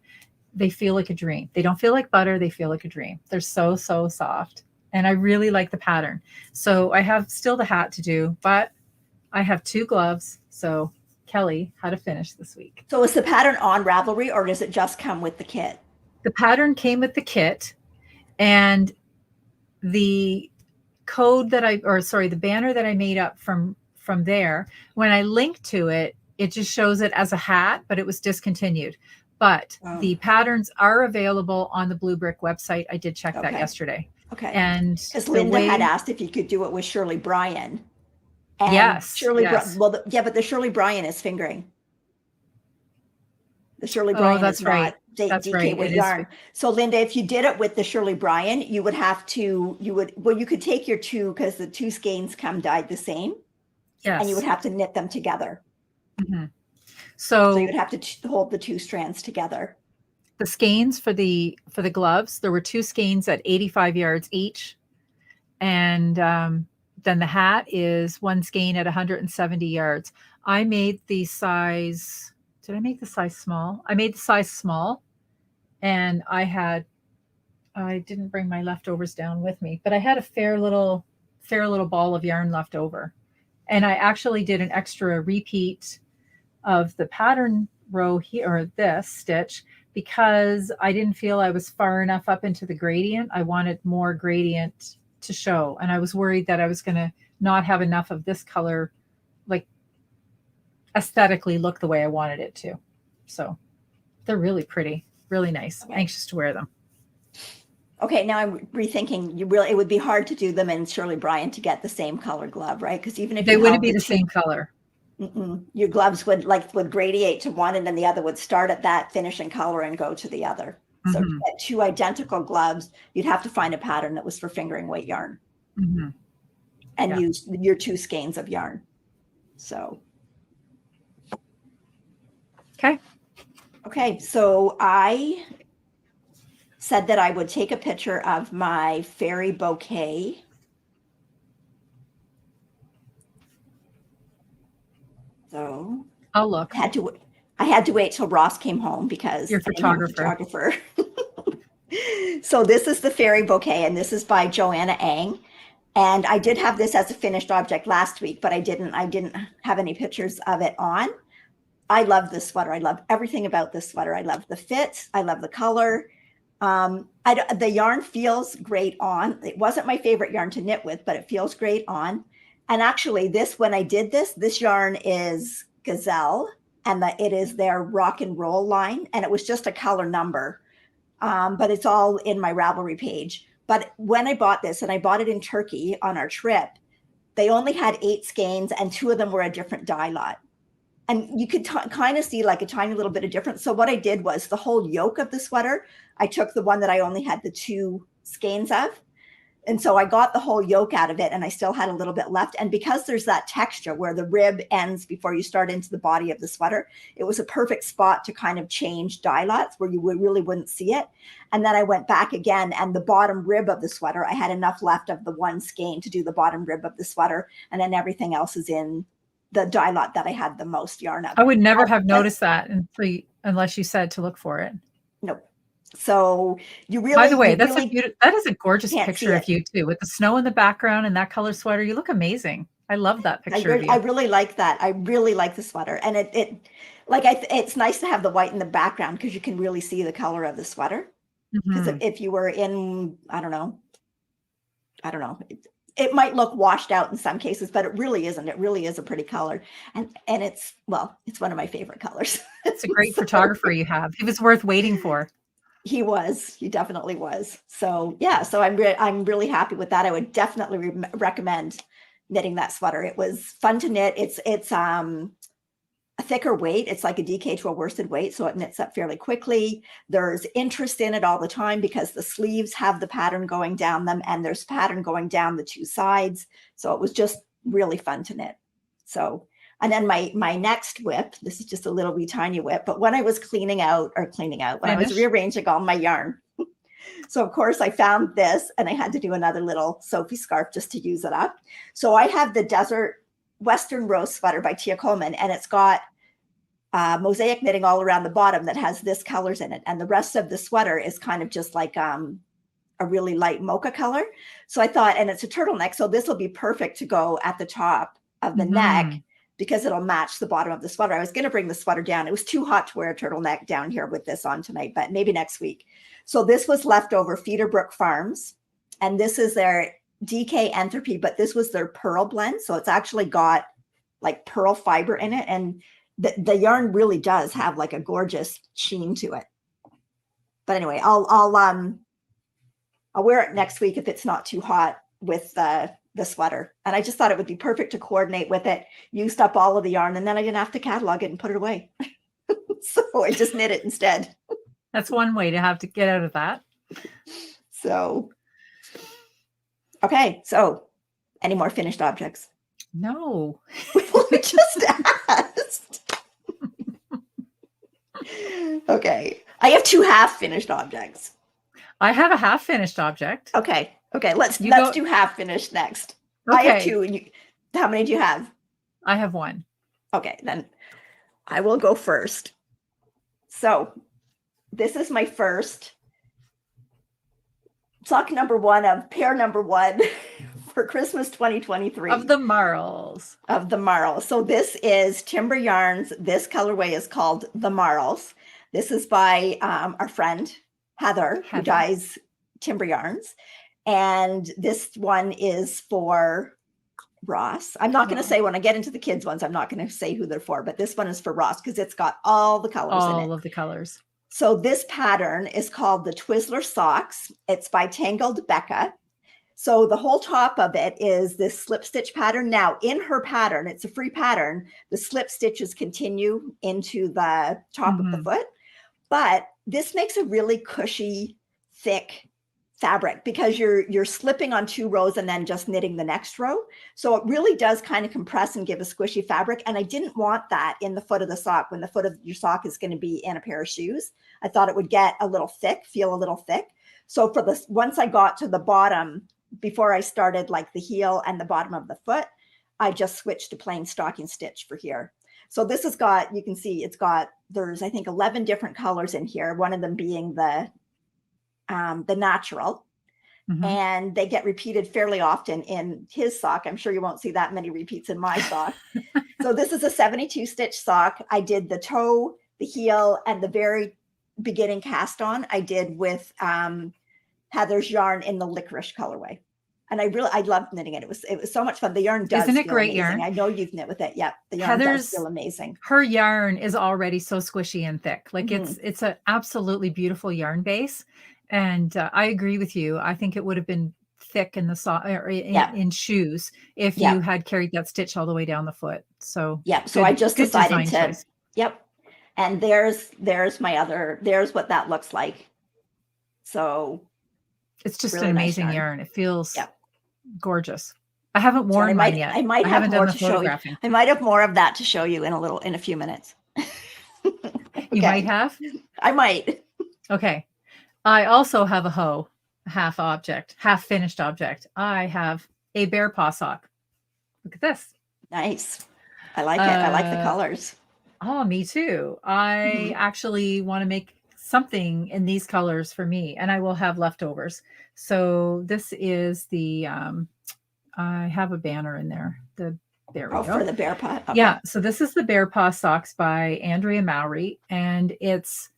They feel like a dream. They don't feel like butter. They feel like a dream. They're so, so soft. And I really like the pattern. So I have still the hat to do, but I have 2 gloves. So Kelly, how to finish this week. So is the pattern on Ravelry or does it just come with the kit? The pattern came with the kit, and the code that the banner that I made up from there, when I linked to it, it just shows it as a hat, but it was discontinued. But the patterns are available on the Blue Brick website. I did check that yesterday. Okay. And because Linda had asked if you could do it with Shirley Bryan. And yes. Shirley, yes. But the Shirley Bryan is fingering. The Shirley Bryan is not DK with yarn. So Linda, if you did it with the Shirley Bryan, you would have to, you could take your 2, because the 2 skeins come dyed the same. Yes. And you would have to knit them together. Mm-hmm. So you would have to hold the 2 strands together. The skeins for the gloves, there were 2 skeins at 85 yards each. And then the hat is 1 skein at 170 yards. I made the size, did I make the size small? I made the size small, and I didn't bring my leftovers down with me, but I had a fair little ball of yarn left over. And I actually did an extra repeat of the pattern row here, or this stitch, because I didn't feel I was far enough up into the gradient. I wanted more gradient to show. And I was worried that I was going to not have enough of this color, like aesthetically look the way I wanted it to. So they're really pretty, really nice. Okay. Anxious to wear them. Okay, now I'm rethinking. It would be hard to do them in Shirley Bryan to get the same color glove, right? Because even if they wouldn't be the same color. Your gloves would gradiate to one, and then the other would start at that finishing color and go to the other. So to get 2 identical gloves, you'd have to find a pattern that was for fingering weight yarn, and use your 2 skeins of yarn. So, okay. So I said that I would take a picture of my fairy bouquet. So I'll look. I had to wait till Ross came home because you're a photographer. So this is the fairy bouquet, and this is by Joanna Ang. And I did have this as a finished object last week, but I didn't have any pictures of it on. I love this sweater. I love everything about this sweater. I love the fit. I love the color. The yarn feels great on. It wasn't my favorite yarn to knit with, but it feels great on. And actually when I did this yarn is Gazelle, and it is their rock and roll line. And it was just a color number, but it's all in my Ravelry page. But when I bought this, and I bought it in Turkey on our trip, they only had 8 skeins, and 2 of them were a different dye lot. And you could kind of see like a tiny little bit of difference. So what I did was the whole yoke of the sweater, I took the one that I only had the 2 skeins of, And so I got the whole yoke out of it, and I still had a little bit left. And because there's that texture where the rib ends before you start into the body of the sweater, it was a perfect spot to kind of change dye lots where you really wouldn't see it. And then I went back again, and the bottom rib of the sweater, I had enough left of the one skein to do the bottom rib of the sweater. And then everything else is in the dye lot that I had the most yarn of. I would never have noticed that unless you said to look for it. Nope. So you really, by the way, that is a gorgeous picture of you too, with the snow in the background and that color sweater. You look amazing. I love that picture of you. I really like that. I really like the sweater, and it's nice to have the white in the background because you can really see the color of the sweater. Because if you were in, I don't know, it might look washed out in some cases, but it really isn't. It really is a pretty color, and it's one of my favorite colors. It's a great photographer you have. He was worth waiting for. He definitely was. So yeah, so I'm really happy with that. I would definitely recommend knitting that sweater. It was fun to knit. It's a thicker weight. It's like a DK to a worsted weight, so it knits up fairly quickly. There's interest in it all the time because the sleeves have the pattern going down them, and there's pattern going down the two sides. So it was just really fun to knit. So. And then my next whip, this is just a little wee tiny whip, but when I was cleaning out, when I was rearranging all my yarn. So of course I found this, and I had to do another little Sophie scarf just to use it up. So I have the Desert Western Rose sweater by Tia Coleman, and it's got mosaic knitting all around the bottom that has this colors in it. And the rest of the sweater is kind of just like a really light mocha color. So I thought, and it's a turtleneck, so this will be perfect to go at the top of the neck, because it'll match the bottom of the sweater. I was going to bring the sweater down. It was too hot to wear a turtleneck down here with this on tonight, but maybe next week. So this was leftover Feederbrook Farms, and this is their DK Entropy, but this was their pearl blend. So it's actually got like pearl fiber in it, and the yarn really does have like a gorgeous sheen to it. But anyway, I'll wear it next week if it's not too hot with the sweater. And I just thought it would be perfect to coordinate with it. Used up all of the yarn, and then I didn't have to catalog it and put it away. So I just knit it instead. That's one way to have to get out of that. So, okay. So any more finished objects? No. We just asked. Okay. I have 2 half finished objects. I have a half finished object. Okay. Let's do half finished next. Okay. I have 2. How many do you have? I have 1. Okay, then I will go first. So this is my first sock number 1 of pair number 1 for Christmas 2023. Of the Marls. So this is Timber Yarns. This colorway is called the Marls. This is by our friend Heather, who dyes Timber Yarns. And this one is for Ross. I'm not going to say, when I get into the kids ones, I'm not going to say who they're for, but this one is for Ross because it's got all the colors in it. All of the colors. So this pattern is called the Twizzler Socks. It's by Tangled Becca. So the whole top of it is this slip stitch pattern. Now in her pattern, it's a free pattern. The slip stitches continue into the top of the foot, but this makes a really cushy, thick fabric because you're slipping on 2 rows and then just knitting the next row. So it really does kind of compress and give a squishy fabric. And I didn't want that in the foot of the sock when the foot of your sock is going to be in a pair of shoes. I thought it would get a little thick, feel a little thick. So for this, once I got to the bottom, before I started like the heel and the bottom of the foot, I just switched to plain stocking stitch for here. So this has got, you can see there's I think 11 different colors in here. One of them being the natural, and they get repeated fairly often in his sock. I'm sure you won't see that many repeats in my sock. So this is a 72 stitch sock. I did the toe, the heel, and the very beginning cast on I did with Heather's yarn in the licorice colorway. And I loved knitting it. It was so much fun. The yarn does Isn't it feel great amazing. yarn? I know you've knit with it. Yeah, the yarn does feel amazing. Her yarn is already so squishy and thick. Like it's an absolutely beautiful yarn base. And I agree with you. I think it would have been thick in the sock or in shoes if you had carried that stitch all the way down the foot. So so I just decided to and there's my other, there's what that looks like. So It's just Really an nice amazing yarn. It feels Yeah. gorgeous. I haven't So worn mine yet. I might I have haven't done more the to show you. photographing. I might have more of that to show you in a few minutes. You might Okay. have? I might. Okay. I also have a hoe, half finished object. I have a bear paw sock. Look at this. Nice. I like it. I like the colors. Oh, me too. I actually want to make something in these colors for me, and I will have leftovers. So this is the, I have a banner in there. There we go. For the bear paw. Okay. Yeah. So this is the bear paw socks by Andrea Mowry, and it's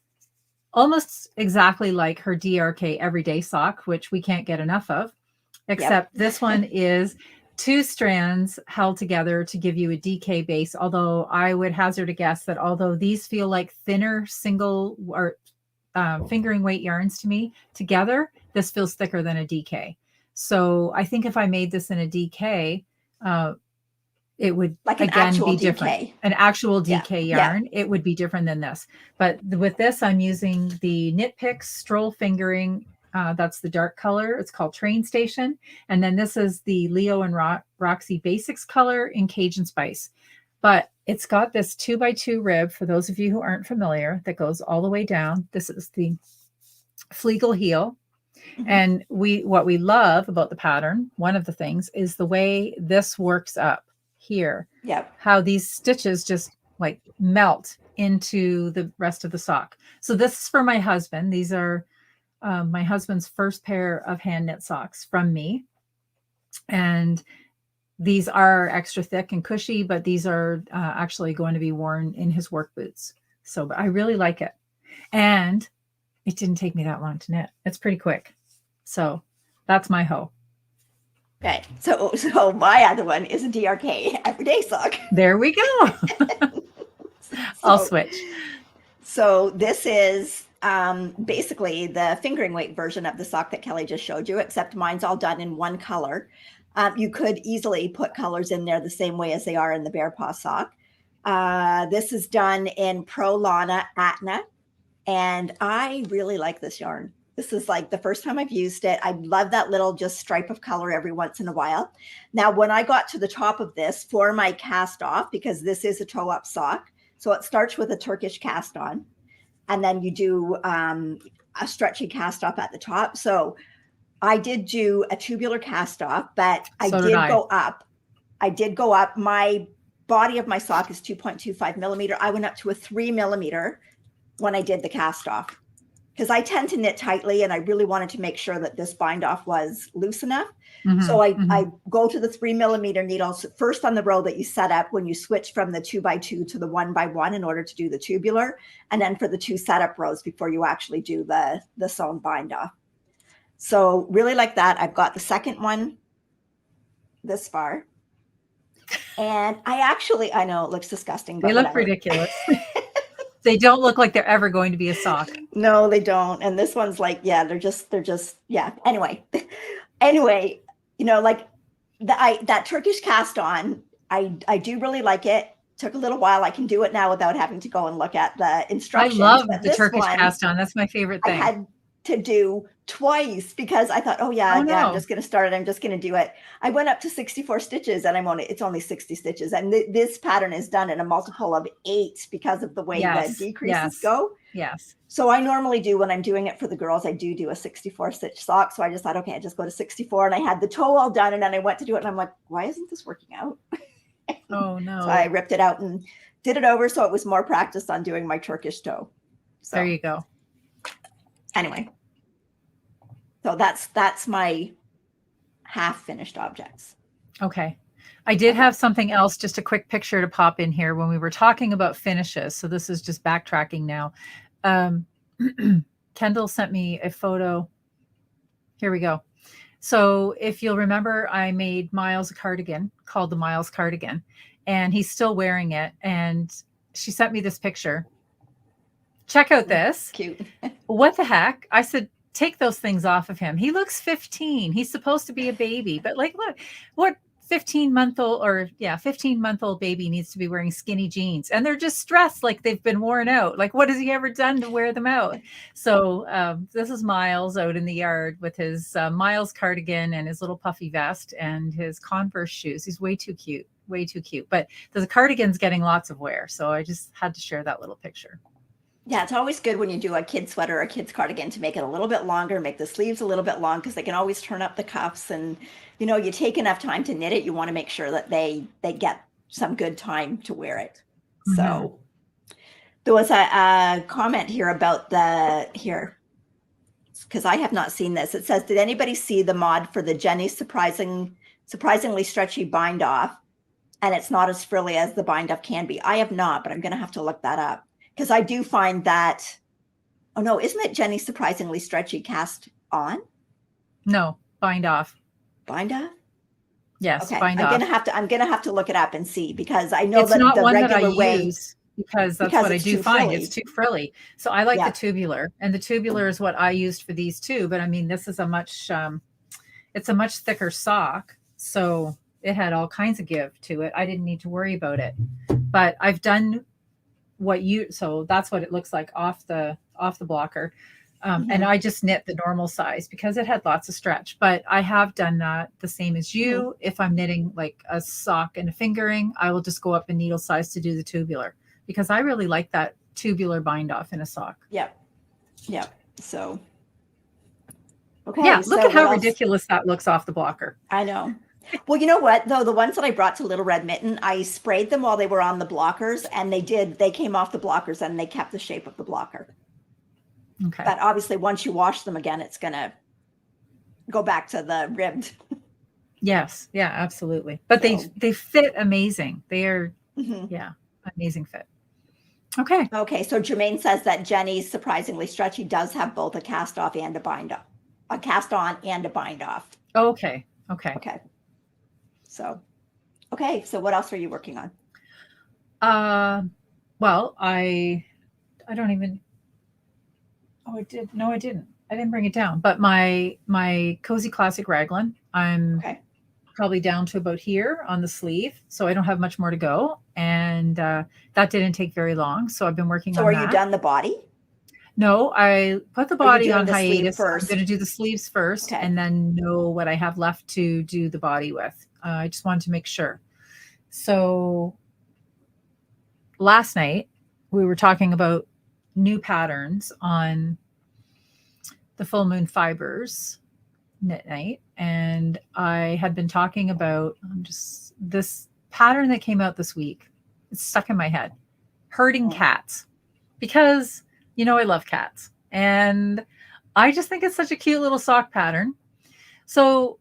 almost exactly like her DRK everyday sock, which we can't get enough of, except this one is 2 strands held together to give you a DK base. Although I would hazard a guess that although these feel like thinner single or fingering weight yarns to me, together, this feels thicker than a DK. So I think if I made this in a DK, it would like an again actual be DK. Different. An actual DK yarn, it would be different than this. But with this, I'm using the Knit Picks Stroll Fingering. That's the dark color. It's called Train Station. And then this is the Leo and Roxy Basics color in Cajun Spice. But it's got this 2x2 rib, for those of you who aren't familiar, that goes all the way down. This is the Flegel heel. And what we love about the pattern, one of the things, is the way this works up here. How these stitches just like melt into the rest of the sock. So this is for my husband. These are my husband's first pair of hand knit socks from me. And these are extra thick and cushy, but these are actually going to be worn in his work boots. So I really like it. And it didn't take me that long to knit. It's pretty quick. So that's my hoe. Okay. So my other one is a DRK everyday sock. There we go. I'll switch. So this is basically the fingering weight version of the sock that Kelly just showed you, except mine's all done in one color. You could easily put colors in there the same way as they are in the bear paw sock. This is done in Pro Lana Atna, and I really like this yarn. This is like the first time I've used it. I love that little just stripe of color every once in a while. Now, when I got to the top of this for my cast off, because this is a toe up sock, so it starts with a Turkish cast on, and then you do a stretchy cast off at the top. So I did do a tubular cast off, but I did go up. I did go up. My body of my sock is 2.25 millimeter. I went up to a 3 millimeter when I did the cast off, because I tend to knit tightly and I really wanted to make sure that this bind off was loose enough. So I go to the 3 millimeter needles first on the row that you set up when you switch from the 2x2 to the 1x1 in order to do the tubular, and then for the 2 setup rows before you actually do the sewn bind off. So really like that. I've got the second one this far. And I know it looks disgusting, but they look ridiculous. They don't look like they're ever going to be a sock. No, they don't. And this one's like, they're just, yeah. Anyway, like that Turkish cast on, I do really like it. Took a little while. I can do it now without having to go and look at the instructions. I love the Turkish cast on. That's my favorite thing. I had to do twice because I thought, I'm just going to start it. I'm just going to do it. I went up to 64 stitches and it's only 60 stitches. And this pattern is done in a multiple of 8 because of the way the decreases go. Yes. So I normally do, when I'm doing it for the girls, I do a 64 stitch sock. So I just thought, okay, I just go to 64, and I had the toe all done, and then I went to do it and I'm like, why isn't this working out? Oh no. So I ripped it out and did it over. So it was more practice on doing my Turkish toe. So there you go. Anyway, so that's my half finished objects. Okay. I did have something else, just a quick picture to pop in here when we were talking about finishes. So this is just backtracking now. Kendall sent me a photo. Here we go. So if you'll remember, I made Miles a cardigan called the Miles cardigan, and he's still wearing it. And she sent me this picture. Check out this. Cute. What the heck? I said, take those things off of him. He looks 15. He's supposed to be a baby, but like, look, what 15-month-old baby needs to be wearing skinny jeans, and they're just stressed like they've been worn out. Like, what has he ever done to wear them out? So this is Miles out in the yard with his Miles cardigan and his little puffy vest and his Converse shoes. He's way too cute, way too cute. But the cardigan's getting lots of wear, so I just had to share that little picture. Yeah, it's always good when you do a kid sweater or a kid's cardigan to make it a little bit longer, make the sleeves a little bit long, because they can always turn up the cuffs. And you take enough time to knit it, you want to make sure that they get some good time to wear it. Mm-hmm. So there was a comment here about because I have not seen this. It says, did anybody see the mod for the Jenny surprisingly stretchy bind off? And it's not as frilly as the bind off can be. I have not, but I'm going to have to look that up. Because I do find that, oh no, isn't it Jenny surprisingly stretchy cast on? No, bind off. Bind off? Yes, okay. bind off. I'm gonna have to look it up and see, because I know it's that not the one regular that I way use because that's what I do find. frilly. It's too frilly. So I like the tubular, and the tubular is what I used for these too. But I mean, this is it's a much thicker sock, so it had all kinds of give to it. I didn't need to worry about it, but I've done so that's what it looks like off the blocker. And I just knit the normal size because it had lots of stretch, but I have done that the same as you. If I'm knitting like a sock and a fingering, I will just go up in needle size to do the tubular, because I really like that tubular bind off in a sock. Yep. So, okay. Yeah. Look at how ridiculous that looks off the blocker. I know. Well, you know what, though? The ones that I brought to Little Red Mitten, I sprayed them while they were on the blockers, and they came off the blockers and they kept the shape of the blocker. Okay. But obviously, once you wash them again, it's going to go back to the ribbed. Yes. Yeah, absolutely. But they fit amazing. They are, amazing fit. Okay. Okay. So Jermaine says that Jenny's surprisingly stretchy does have both a cast off and a bind off, a cast on and a bind off. Okay. So, okay. So what else are you working on? Well, I don't even, I did. No, I didn't. I didn't bring it down, but my Cozy Classic Raglan, I'm probably down to about here on the sleeve. So I don't have much more to go. And, that didn't take very long. So I've been working on that. So are you done the body? No, I put the body on hiatus. First? I'm going to do the sleeves first and then know what I have left to do the body with. I just wanted to make sure. So last night we were talking about new patterns on the Full Moon Fibers knit night. And I had been talking about just this pattern that came out this week. It's stuck in my head. Herding cats. Because I love cats, and I just think it's such a cute little sock pattern. So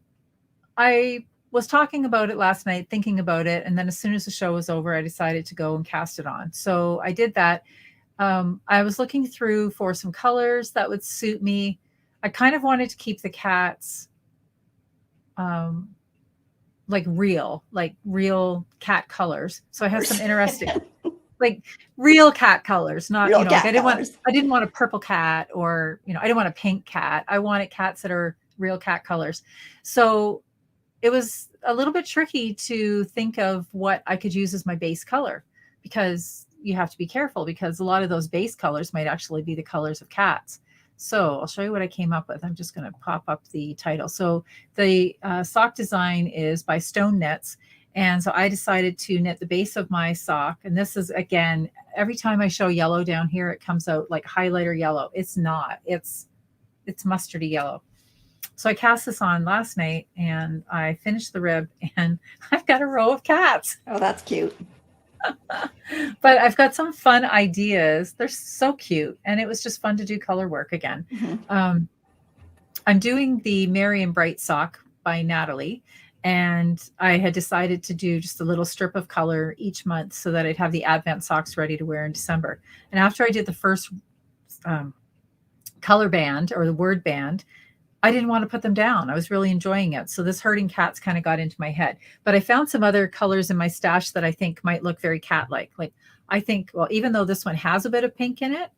I was talking about it last night, thinking about it. And then as soon as the show was over, I decided to go and cast it on. So I did that. I was looking through for some colors that would suit me. I kind of wanted to keep the cats like real cat colors. So I have some interesting like real cat colors, not real I didn't want a purple cat, or I didn't want a pink cat. I wanted cats that are real cat colors. So it was a little bit tricky to think of what I could use as my base color, because you have to be careful, because a lot of those base colors might actually be the colors of cats. So I'll show you what I came up with. I'm just going to pop up the title. So the sock design is by Stone Knits. And so I decided to knit the base of my sock. And this is, again, every time I show yellow down here, it comes out like highlighter yellow. It's not. It's mustardy yellow. So I cast this on last night and I finished the rib, and I've got a row of cats. Oh, that's cute. But I've got some fun ideas. They're so cute. And it was just fun to do color work again. I'm doing the Merry and Bright sock by Natalie. And I had decided to do just a little strip of color each month so that I'd have the Advent socks ready to wear in December. And after I did the first color band, or the word band, I didn't want to put them down. I was really enjoying it. So this herding cats kind of got into my head. But I found some other colors in my stash that I think might look very cat-like. Like, I think, well, even though this one has a bit of pink in it,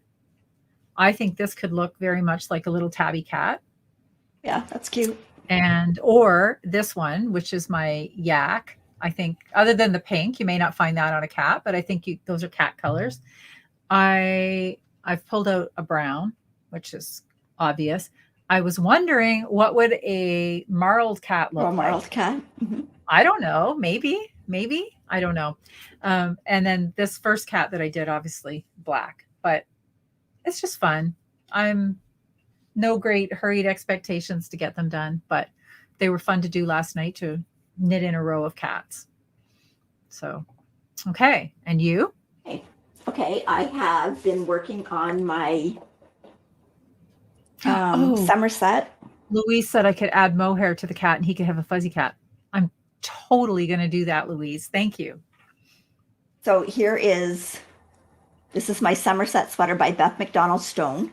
I think this could look very much like a little tabby cat. Yeah, that's cute. And or this one, which is my yak. I think other than the pink, you may not find that on a cat, but I think those are cat colors. I've pulled out a brown, which is obvious. I was wondering what would a marled cat Or look marled like. cat. Mm-hmm. I don't know. Maybe I don't know. And then this first cat that I did, obviously black, but it's just fun. I'm no great hurried expectations to get them done, but they were fun to do last night to knit in a row of cats. So, okay. And you? Okay, I have been working on my Oh, Somerset. Louise said I could add mohair to the cat and he could have a fuzzy cat. I'm totally going to do that, Louise. Thank you. So this is my Somerset sweater by Beth McDonald Stone.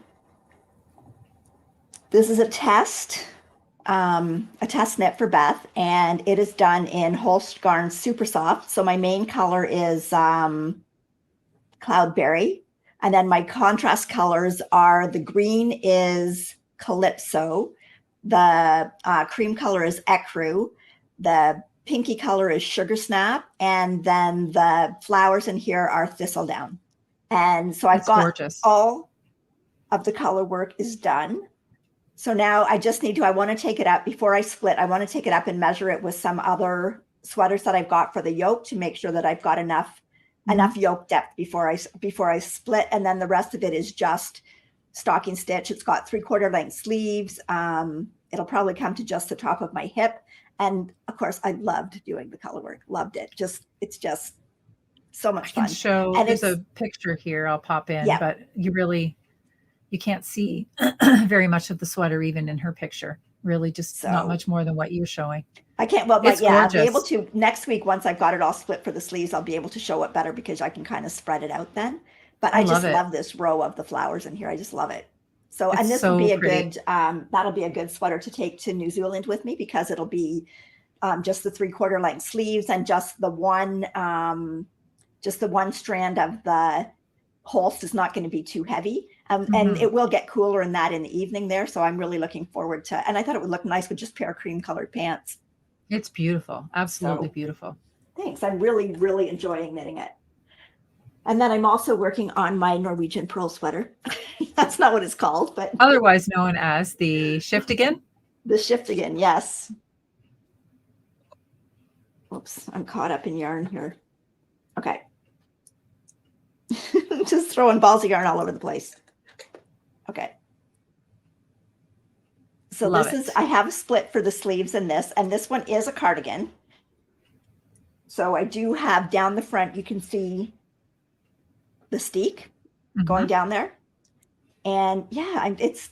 This is a test knit for Beth, and it is done in Holst Garn Super Soft. So my main color is Cloudberry, and then my contrast colors are the green is Calypso, the cream color is Ecru, the pinky color is Sugar Snap, and then the flowers in here are Thistledown. And so I've got gorgeous. All of the color work is done. So now I just need to, I want to take it up before I split. I want to take it up and measure it with some other sweaters that I've got for the yoke to make sure that I've got enough yoke depth before I split. And then the rest of it is just stocking stitch. It's got 3/4 length sleeves. It'll probably come to just the top of my hip. And of course, I loved doing the color work. Loved it. It's just so much fun. I can show, and there's a picture here I'll pop in, yeah. But you can't see very much of the sweater even in her picture. Really just not much more than what you're showing. I can't, well, but yeah, I'll be able to next week, once I've got it all split for the sleeves, I'll be able to show it better because I can kind of spread it out then. But I just love this row of the flowers in here. I just love it. So, and this will be a good, that'll be a good sweater to take to New Zealand with me because it'll be just the 3/4 length sleeves and just the one strand of the Holst is not going to be too heavy. And it will get cooler in the evening there. So I'm really looking forward to, and I thought it would look nice with just a pair of cream colored pants. It's beautiful. Absolutely beautiful. Thanks. I'm really, really enjoying knitting it. And then I'm also working on my Norwegian pearl sweater. That's not what it's called, but otherwise known as the Shiftigan. The Shiftigan, yes. Oops, I'm caught up in yarn here. Okay. Just throwing balls of yarn all over the place. Okay. So I have a split for the sleeves in this, and this one is a cardigan. So I do have down the front, you can see the steek going down there. And yeah, it's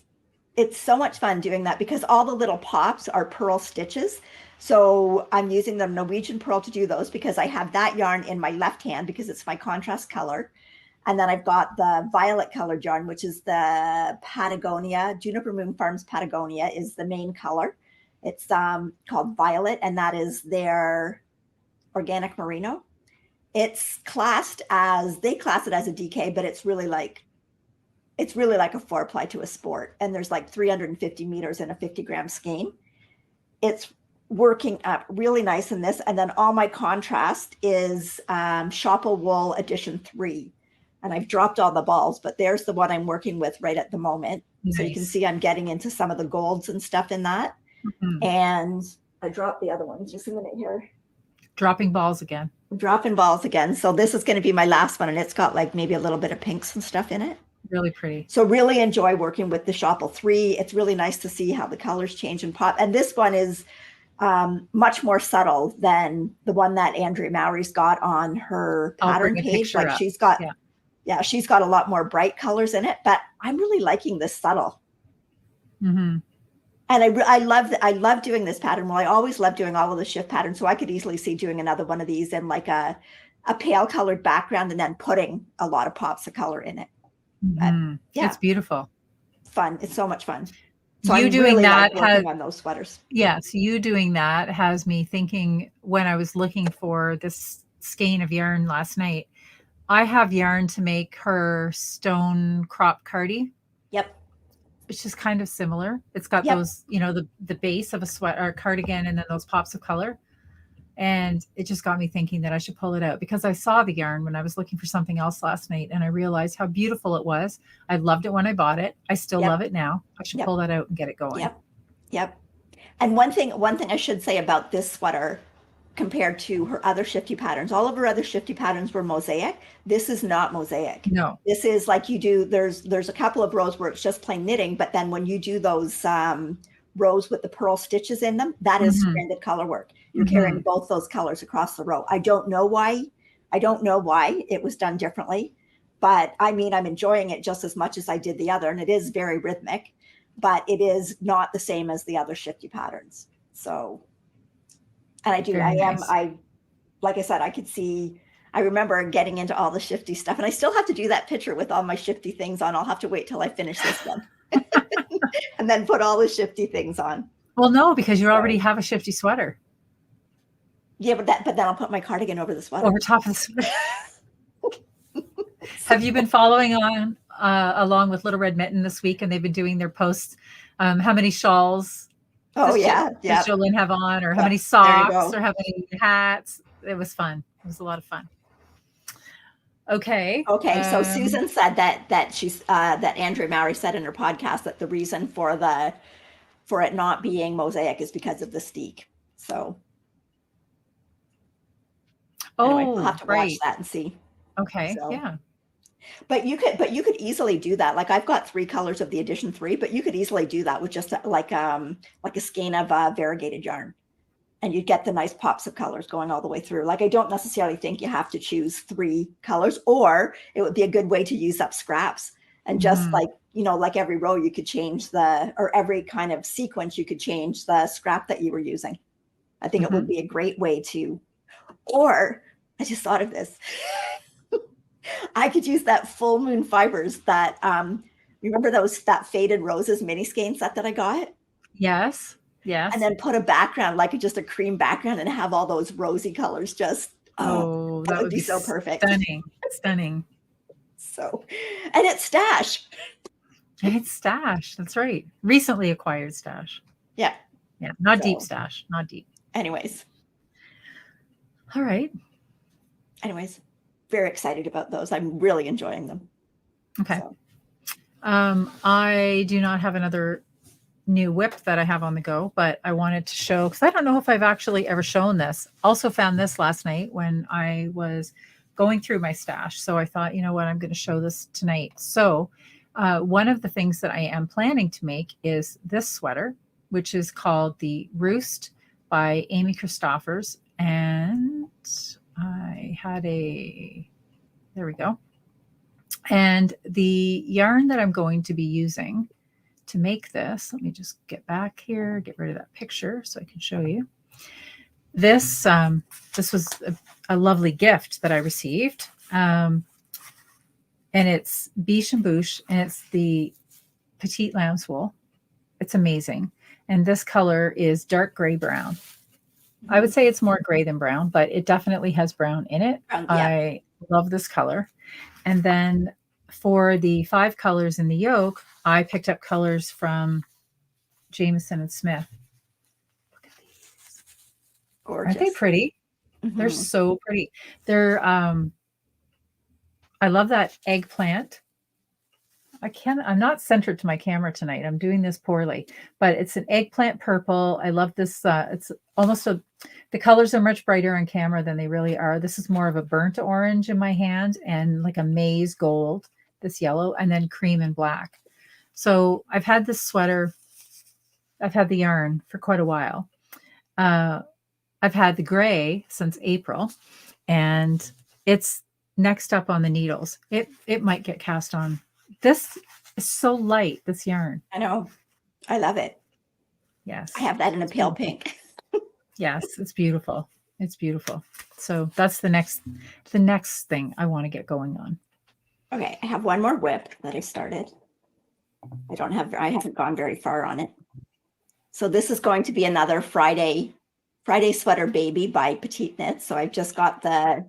so much fun doing that because all the little pops are pearl stitches. So I'm using the Norwegian pearl to do those because I have that yarn in my left hand because it's my contrast color. And then I've got the violet colored yarn, which is the Patagonia, Juniper Moon Farms Patagonia is the main color. It's called Violet, and that is their organic merino. It's classed as, they class it as a DK, but it's really like a 4-ply to a sport. And there's like 350 meters in a 50-gram skein. It's working up really nice in this. And then all my contrast is Shopple Wool Edition 3. And I've dropped all the balls, but there's the one I'm working with right at the moment. Nice. So you can see I'm getting into some of the golds and stuff in that. And I dropped the other ones. Just a minute here. Dropping balls again. Dropping balls again. So this is going to be my last one, and it's got like maybe a little bit of pinks and stuff in it. Really pretty. So really enjoy working with the Shopple 3. It's really nice to see how the colors change and pop. And this one is much more subtle than the one that Andrea Mowry's got on her pattern page. Like she's got, she's got a lot more bright colors in it, but I'm really liking this subtle. And I love doing this pattern. Well, I always love doing all of the shift patterns. So I could easily see doing another one of these in like a pale colored background and then putting a lot of pops of color in it. Yeah, it's beautiful. Fun. It's so much fun. So you I'm doing really that working on those sweaters. Yes, you doing that has me thinking when I was looking for this skein of yarn last night. I have yarn to make her stone crop cardi. Yep. which is kind of similar. It's got Yep. those, the base of a sweat or cardigan and then those pops of color. And it just got me thinking that I should pull it out because I saw the yarn when I was looking for something else last night and I realized how beautiful it was. I loved it when I bought it. I still love it now. I should pull that out and get it going. Yep. And one thing I should say about this sweater compared to her other shifty patterns, all of her other shifty patterns were mosaic. This is not mosaic. No. This is like you do, there's a couple of rows where it's just plain knitting, but then when you do those rows with the purl stitches in them, that is stranded color work. You're carrying both those colors across the row. I don't know why it was done differently, but I mean, I'm enjoying it just as much as I did the other, and it is very rhythmic, but it is not the same as the other shifty patterns. So, and like I said, I remember getting into all the shifty stuff, and I still have to do that picture with all my shifty things on. I'll have to wait till I finish this one and then put all the shifty things on. Well, no, because you already have a shifty sweater. Yeah, but then I'll put my cardigan over the sweater. Over top of the sweater. Have you been following on along with Little Red Mitten this week, and they've been doing their posts? How many shawls? Does Jolene have on, or how many socks, or how many hats? It was fun. It was a lot of fun. Okay. So Susan said that Andrea Mowry said in her podcast that the reason for it not being mosaic is because of the steek. So. Anyway, I'll have to watch that and see. Okay. So. Yeah. But you could easily do that. Like I've got 3 colors of the edition 3, but you could easily do that with just like a skein of variegated yarn, and you'd get the nice pops of colors going all the way through. Like I don't necessarily think you have to choose 3 colors, or it would be a good way to use up scraps and just like every row you could change or every kind of sequence you could change the scrap that you were using. I think it would be a great way to. Or I just thought of this. I could use that full moon fibers that remember that faded roses mini skein set that I got? Yes. And then put a background, like just a cream background, and have all those rosy colors just that would be so perfect. Stunning. So, and it's stash. That's right. Recently acquired stash. Yeah. Not deep stash. Not deep. Anyways. All right. Anyways, very excited about those. I'm really enjoying them. Okay. So. I do not have another new whip that I have on the go, but I wanted to show, because I don't know if I've actually ever shown this. Also found this last night when I was going through my stash. So I thought, you know what, I'm going to show this tonight. So one of the things that I am planning to make is this sweater, which is called the Roost by Amy Christoffers. And I had there we go. And the yarn that I'm going to be using to make this, let me just get back here, get rid of that picture so I can show you. This was a lovely gift that I received. And it's Biche and Bouche, and it's the Petite Lamb's wool. It's amazing. And this color is dark gray brown. I would say it's more gray than brown, but it definitely has brown in it. I love this color. And then for the 5 colors in the yoke, I picked up colors from Jameson and Smith. Look at these. Gorgeous. Aren't they pretty? They're so pretty. They're, I love that eggplant. I'm not centered to my camera tonight. I'm doing this poorly, but it's an eggplant purple. I love this. It's almost the colors are much brighter on camera than they really are. This is more of a burnt orange in my hand and like a maize gold, this yellow, and then cream and black. So I've had this sweater. I've had the yarn for quite a while. I've had the gray since April, and it's next up on the needles. It might get cast on. This is so light, this yarn. I know. I love it. Yes. I have that in a pale pink. Yes, it's beautiful. It's beautiful. So that's the next thing I want to get going on. Okay, I have one more whip that I started. I haven't gone very far on it. So this is going to be another Friday Sweater Baby by Petite Knits. So I've just got the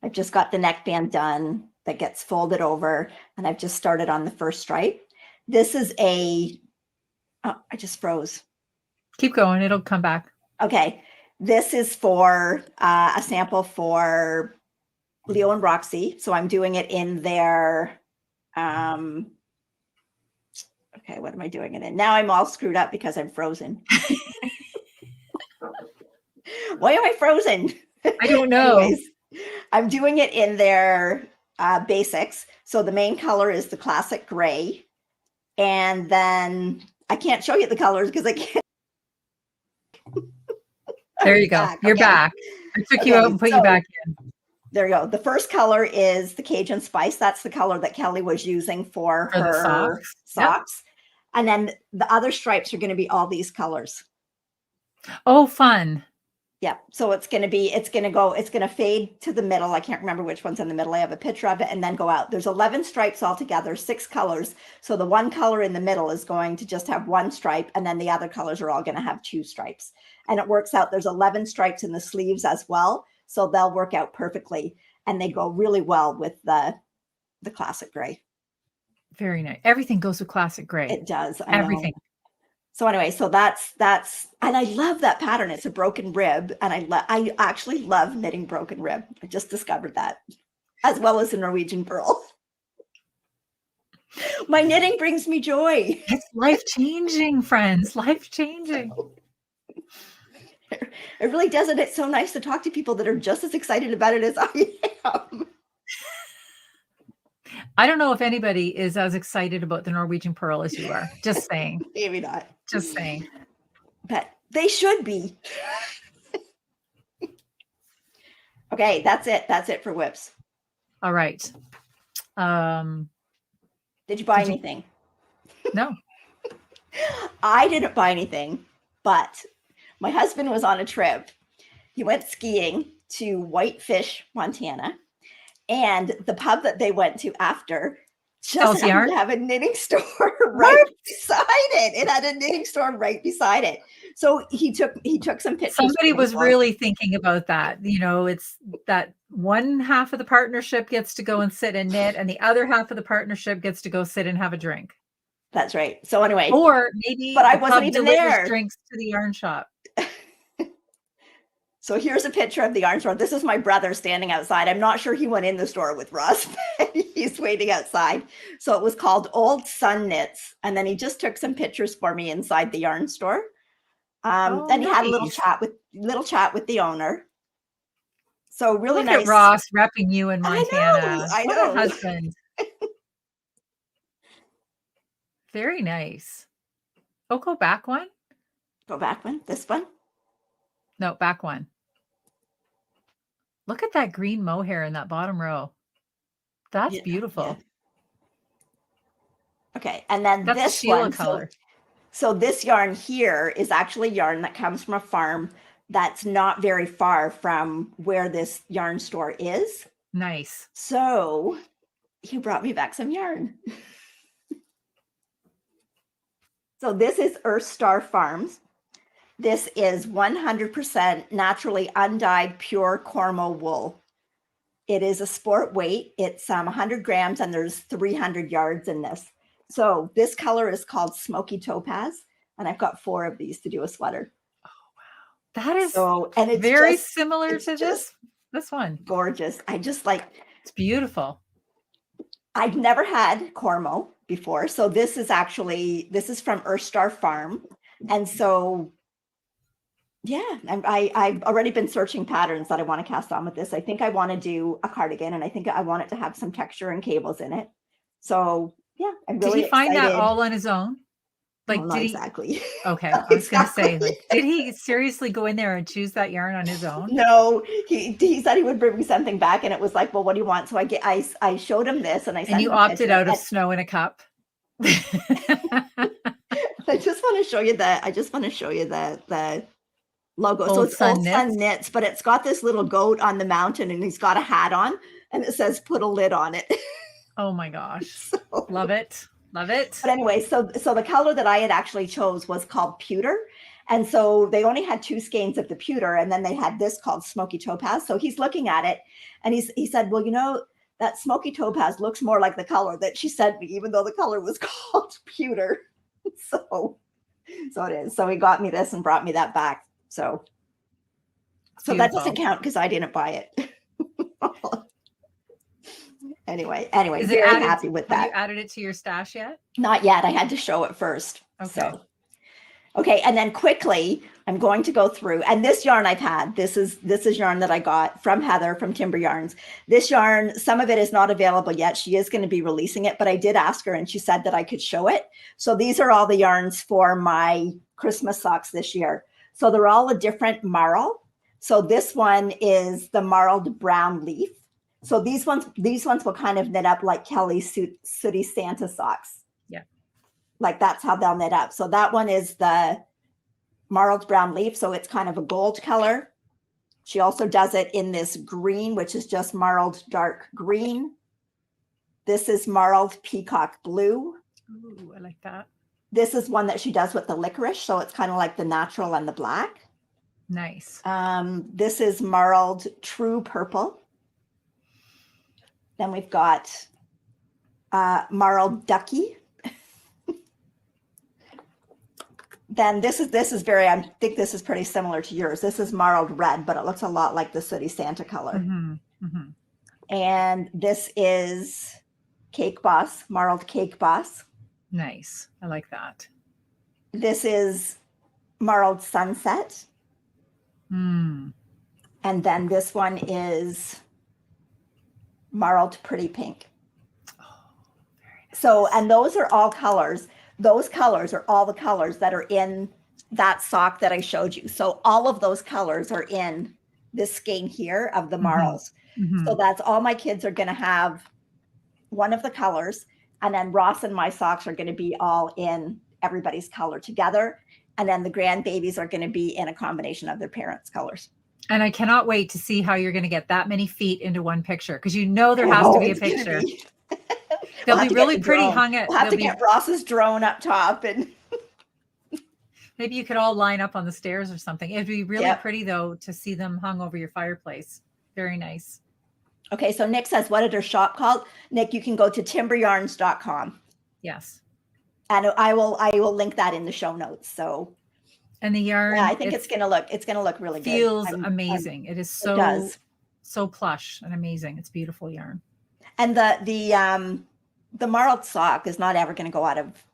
neckband done that gets folded over, and I've just started on the first stripe. This is a, oh, I just froze. Keep going. It'll come back. Okay. This is for a sample for Leo and Roxy. So I'm doing it in their, okay, what am I doing it in? Now I'm all screwed up because I'm frozen. Why am I frozen? I don't know. Anyways, I'm doing it in their basics. So the main color is the classic gray. And then I can't show you the colors because I can't. There you go. You're back. I took you out and put you back in. There you go. The first color is the Cajun Spice. That's the color that Kelly was using for her socks. Yep. And then the other stripes are going to be all these colors. Oh, fun. Yeah. So it's going to fade to the middle. I can't remember which one's in the middle. I have a picture of it, and then go out. There's 11 stripes altogether, 6 colors. So the one color in the middle is going to just have 1 stripe, and then the other colors are all going to have 2 stripes. And it works out. There's 11 stripes in the sleeves as well. So they'll work out perfectly, and they go really well with the classic gray. Very nice. Everything goes with classic gray. It does. Everything. So anyway, so that's, and I love that pattern. It's a broken rib, and I actually love knitting broken rib. I just discovered that, as well as a Norwegian purl. My knitting brings me joy. It's life-changing, friends. Life-changing. It really does, and it's so nice to talk to people that are just as excited about it as I am. I don't know if anybody is as excited about the Norwegian purl as you are. Just saying. Maybe not. Just saying. But they should be. Okay, that's it. That's it for whips. All right. Did you buy anything? No. I didn't buy anything, but my husband was on a trip. He went skiing to Whitefish, Montana. And the pub that they went to after just happened to have a knitting store right beside it. It had a knitting store right beside it. So he took some pictures. Somebody was really thinking about that. You know, it's that one half of the partnership gets to go and sit and knit, and the other half of the partnership gets to go sit and have a drink. That's right. So anyway, or maybe, but I wasn't even there. Drinks to the yarn shop. So here's a picture of the yarn store. This is my brother standing outside. I'm not sure he went in the store with Russ, but he's waiting outside. So it was called Old Sun Knits. And then he just took some pictures for me inside the yarn store. Then he had a little chat with the owner. So really Look nice. At Ross repping you in Montana. I know. What a husband. Very nice. Oh, go back one. Go back one. This one. No, back one. Look at that green mohair in that bottom row. That's beautiful. Yeah. Okay, and then that's this Sheila one. Color. So this yarn here is actually yarn that comes from a farm that's not very far from where this yarn store is. Nice. So he brought me back some yarn. So this is Earth Star Farms. This is 100% naturally undyed pure Cormo wool. It is a sport weight. It's 100 grams and there's 300 yards in this. So this color is called Smoky Topaz, and I've got 4 of these to do a sweater. Oh, wow. That is and it's very similar to this one. Gorgeous. I just like, it's beautiful. I've never had Cormo before. So this is from Earth Star Farm. And so yeah, I've already been searching patterns that I want to cast on with this. I think I want to do a cardigan, and I think I want it to have some texture and cables in it. So yeah, I'm really Did he find excited. that all on his own? Like, not exactly. Okay, I was going to say, like, did he seriously go in there and choose that yarn on his own? No, he said he would bring me something back, and it was like, well, what do you want? So I showed him this, and I said, and you opted out of snow in a cup. I just want to show you that. I just want to show you the logo. So it's Old Sun Knits, but it's got this little goat on the mountain, and he's got a hat on, and it says "put a lid on it." Oh my gosh. So, love it. Love it. But anyway, so the color that I had actually chose was called pewter. And so they only had 2 skeins of the pewter, and then they had this called Smoky Topaz. So he's looking at it, and he said, well, you know, that smoky topaz looks more like the color that she sent me, even though the color was called pewter. So it is. So he got me this and brought me that back. So that doesn't count because I didn't buy it. Anyway, Is it very added, happy with that. Have you added it to your stash yet? Not yet. I had to show it first. Okay. So, okay. And then quickly, I'm going to go through, and this yarn I've had, this is yarn that I got from Heather from Timber Yarns. This yarn, some of it is not available yet. She is going to be releasing it, but I did ask her and she said that I could show it. So these are all the yarns for my Christmas socks this year. So they're all a different marl. So this one is the marled brown leaf. So these ones will kind of knit up like Kelly's sooty Santa socks. Yeah. Like that's how they'll knit up. So that one is the marled brown leaf. So it's kind of a gold color. She also does it in this green, which is just marled dark green. This is marled peacock blue. Ooh, I like that. This is one that she does with the licorice. So it's kind of like the natural and the black. Nice. This is marled true purple. Then we've got marled ducky. Then this is very, I think this is pretty similar to yours. This is marled red, but it looks a lot like the sooty Santa color. Mm-hmm. Mm-hmm. And this is Cake Boss, marled Cake Boss. Nice. I like that. This is marled Sunset. Mm. And then this one is marled Pretty Pink. Oh, very nice. So, and those are all colors. Those colors are all the colors that are in that sock that I showed you. So all of those colors are in this skein here of the marls. Mm-hmm. So that's all my kids are going to have one of the colors. And then Ross and my socks are going to be all in everybody's color together. And then the grandbabies are going to be in a combination of their parents' colors. And I cannot wait to see how you're going to get that many feet into one picture, because you know there has to be a picture. They'll be really pretty hung at. We'll have to get Ross's drone up top, and maybe you could all line up on the stairs or something. It'd be really pretty though to see them hung over your fireplace. Very nice. Okay, so Nick says, what is her shop called? Nick, you can go to timberyarns.com. Yes. And I will link that in the show notes. So, and the yarn, yeah, I think it's gonna look really good. Feels amazing. It is so plush and amazing. It's beautiful yarn. And the marled sock is not ever going to go out of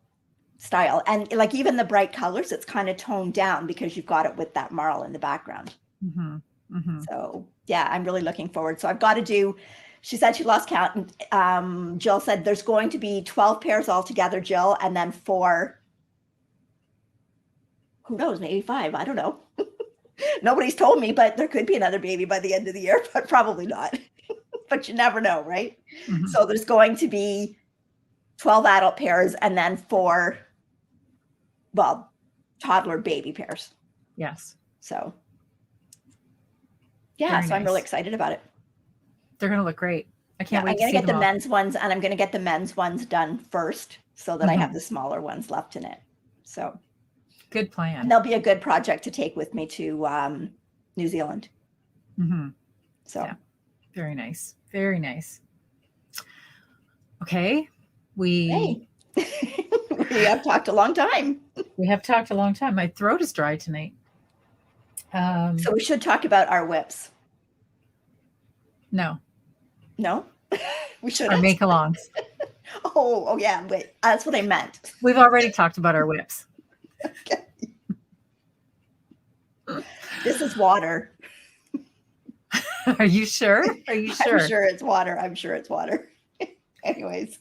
style. And like even the bright colors, it's kind of toned down because you've got it with that marl in the background. Mm-hmm. Mm-hmm. So yeah, I'm really looking forward. So I've got to do, she said she lost count. And Jill said there's going to be 12 pairs altogether, Jill, and then 4, who knows, maybe 5. I don't know. Nobody's told me, but there could be another baby by the end of the year, but probably not. But you never know, right? Mm-hmm. So there's going to be 12 adult pairs and then 4, well, toddler baby pairs. Yes. So yeah, very so nice. I'm really excited about it. They're going to look great. I can't wait I'm going to get the men's ones, and I'm going to get the men's ones done first so that I have the smaller ones left in it. So good plan. And they'll be a good project to take with me to New Zealand. Mm-hmm. So yeah. Very nice. Very nice. Okay. We have talked a long time. We have talked a long time. My throat is dry tonight. So we should talk about our whips. No. We should. Our Makealongs. Oh yeah. Wait, that's what I meant. We've already talked about our whips. Okay. This is water. Are you sure? Are you sure? I'm sure it's water. I'm sure it's water. Anyways.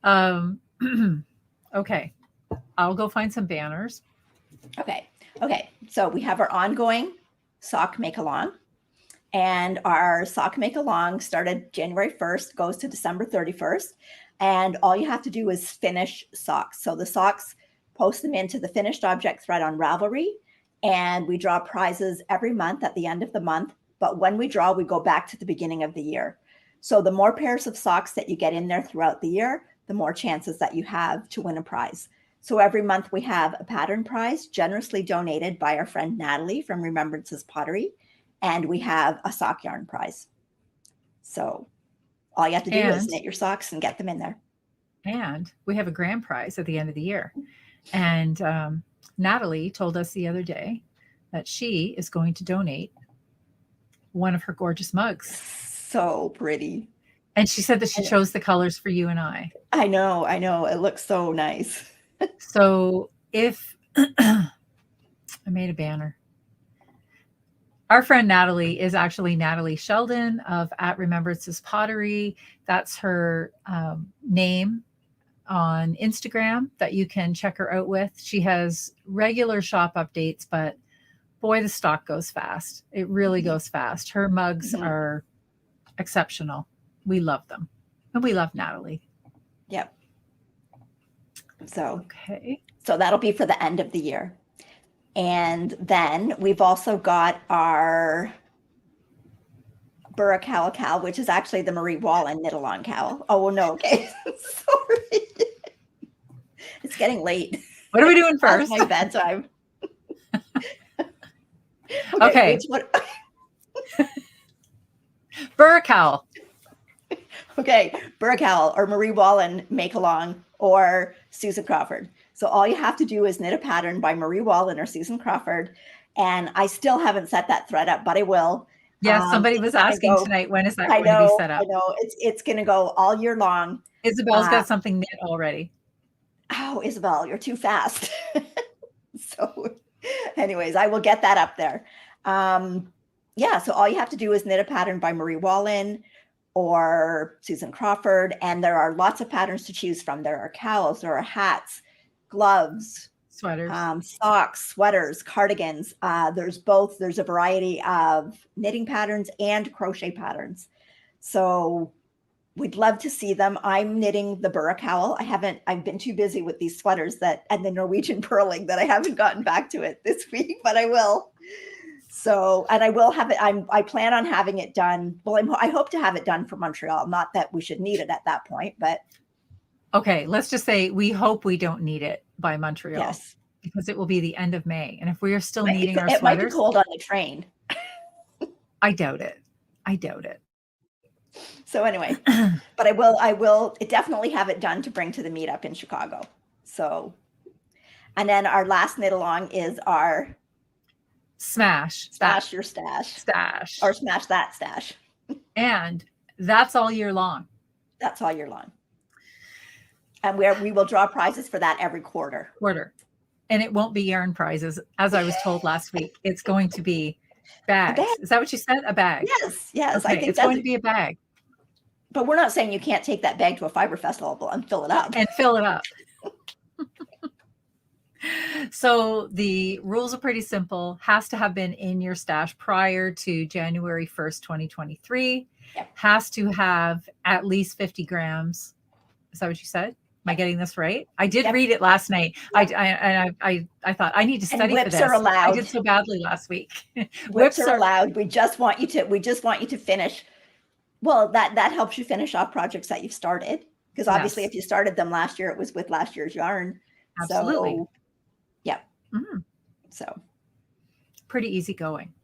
Okay. I'll go find some banners. Okay. So we have our ongoing sock make-along. And our sock make-along started January 1st, goes to December 31st. And all you have to do is finish socks. So the socks, post them into the finished object thread on Ravelry. And we draw prizes every month at the end of the month. But when we draw, we go back to the beginning of the year. So the more pairs of socks that you get in there throughout the year, the more chances that you have to win a prize. So every month we have a pattern prize generously donated by our friend Natalie from Remembrances Pottery. And we have a sock yarn prize. So All you have to do is And knit your socks and get them in there. and we have a grand prize at the end of the year. And Natalie told us the other day that she is going to donate one of her gorgeous mugs. So pretty. And she said that she chose the colors for you and I. I know. It looks so nice. So if I made a banner. Our friend Natalie is actually Natalie Sheldon of at Remembrances Pottery. That's her name on Instagram that you can check her out with. She has regular shop updates, but boy, the stock goes fast. It really goes fast. Her mugs are exceptional. We love them. And we love Natalie. Yep. So, okay. So that'll be for the end of the year. And then we've also got our Burra Cowl, which is actually the Marie Wallen knit along cowl. Oh, well, no. Okay. Sorry. It's getting late. What are we doing first? That's my bedtime. Okay. Burra Cowl. Okay. Burra Cowl or Marie Wallen Makealong or Susan Crawford. So all you have to do is knit a pattern by Marie Wallen or Susan Crawford. And I still haven't set that thread up, but I will. Yes, somebody was asking tonight, when is that going to be set up? I know. It's going to go all year long. Isabel's got something knit already. Oh, Isabel, you're too fast. So anyways, I will get that up there. Yeah, so all you have to do is knit a pattern by Marie Wallen or Susan Crawford. And there are lots of patterns to choose from. There are cowls, there are hats, gloves, sweaters, socks, sweaters, cardigans. There's a variety of knitting patterns and crochet patterns. So we'd love to see them. I'm knitting the Burra Cowl. I've been too busy with these sweaters and the Norwegian purling that I haven't gotten back to it this week, but I will. So, and I will have it. I plan on having it done. Well, I hope to have it done for Montreal. Not that we should need it at that point, but. Okay, let's just say we hope we don't need it by Montreal. Yes. Because it will be the end of May. And if we are still needing our sweaters. It might be cold on the train. I doubt it. So anyway, but I will definitely have it done to bring to the meetup in Chicago. So, and then our last knit along is our Smash your stash. Or smash that stash. And that's all year long. That's all year long. And we will draw prizes for that every quarter. And it won't be yarn prizes, as I was told last week. It's going to be bags. Is that what you said? A bag? Yes. Okay, I think it's going to be a bag. But we're not saying you can't take that bag to a fiber festival and fill it up. So the rules are pretty simple. Has to have been in your stash prior to January 1st, 2023. Yep. Has to have at least 50 grams. Is that what you said? Am I getting this right? I did read it last night. Yep. I thought I need to study for this. Whips are allowed. I did so badly last week. Whips are allowed. We just want you to finish. Well, that helps you finish off projects that you've started. Because obviously if you started them last year, it was with last year's yarn. Absolutely. So, yeah. Mm-hmm. So pretty easy going.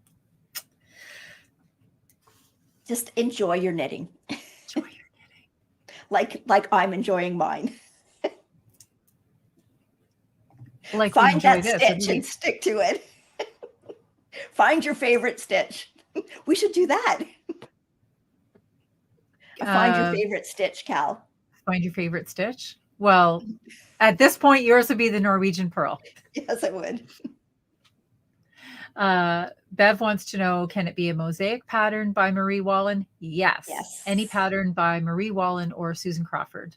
Just enjoy your knitting. Like I'm enjoying mine. Like find that stitch and stick to it. Find your favorite stitch. We should do that. Find your favorite stitch, Cal. Find your favorite stitch? Well, at this point, yours would be the Norwegian purl. Yes, it would. Bev wants to know, can it be a mosaic pattern by Marie Wallen? Yes. Any pattern by Marie Wallen or Susan Crawford.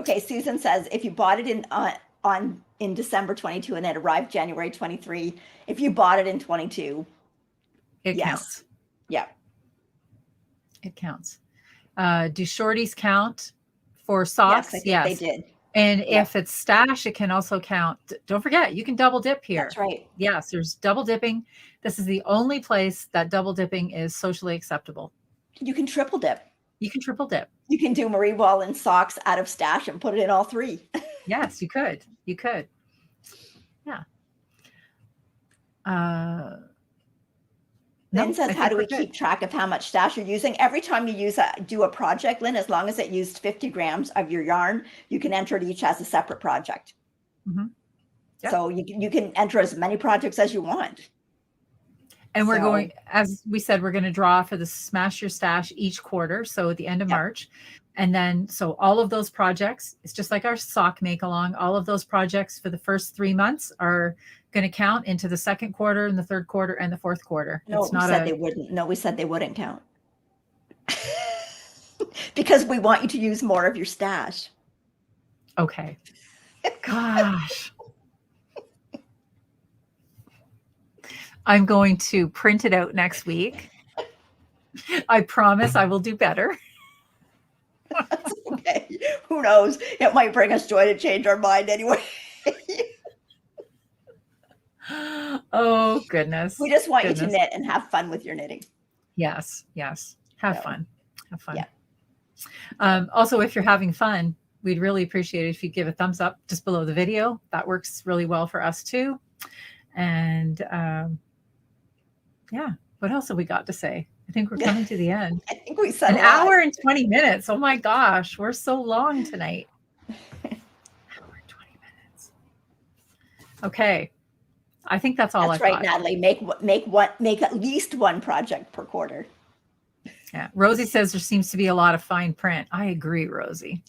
Okay, Susan says if you bought it in December 22 and it arrived January 23, if you bought it in 22, it counts. Yeah. It counts. Do shorties count for socks? Yes, they did. And if it's stash, it can also count. Don't forget, you can double dip here. That's right. Yes, there's double dipping. This is the only place that double dipping is socially acceptable. You can triple dip. You can do Marie Wallen socks out of stash and put it in all three. Yes, you could. Yeah. Lynn No, says, I how think do we're we good. keep track of how much stash you're using? Every time you do a project, Lynn, as long as it used 50 grams of your yarn, you can enter it each as a separate project. Mhm. Yep. So you can enter as many projects as you want. And we're So, going, as we said, we're going to draw for the Smash Your Stash each quarter. So at the end of yep. March. And then, so all of those projects, it's just like our sock make along. All of those projects for the first 3 months are going to count into the second quarter and the third quarter and the fourth quarter. No, It's we not said a, they wouldn't. No, we said they wouldn't count. Because we want you to use more of your stash. okay. Gosh. I'm going to print it out next week. I promise I will do better. That's okay. Who knows? It might bring us joy to change our mind anyway. Oh, goodness. We just want you to Goodness. knit and have fun with your knitting. Yes. Yes. Have So, fun. Have fun. yeah. Also, if you're having fun, we'd really appreciate it if you give a thumbs up just below the video. That works really well for us too. And yeah, what else have we got to say? I think we're coming to the end. I think we said An a lot. hour and 20 minutes. Oh my gosh, we're so long tonight. Hour and 20 minutes. Okay. I think that's all That's I've right, got. Natalie. Make at least one project per quarter. Yeah. Rosie says there seems to be a lot of fine print. I agree, Rosie.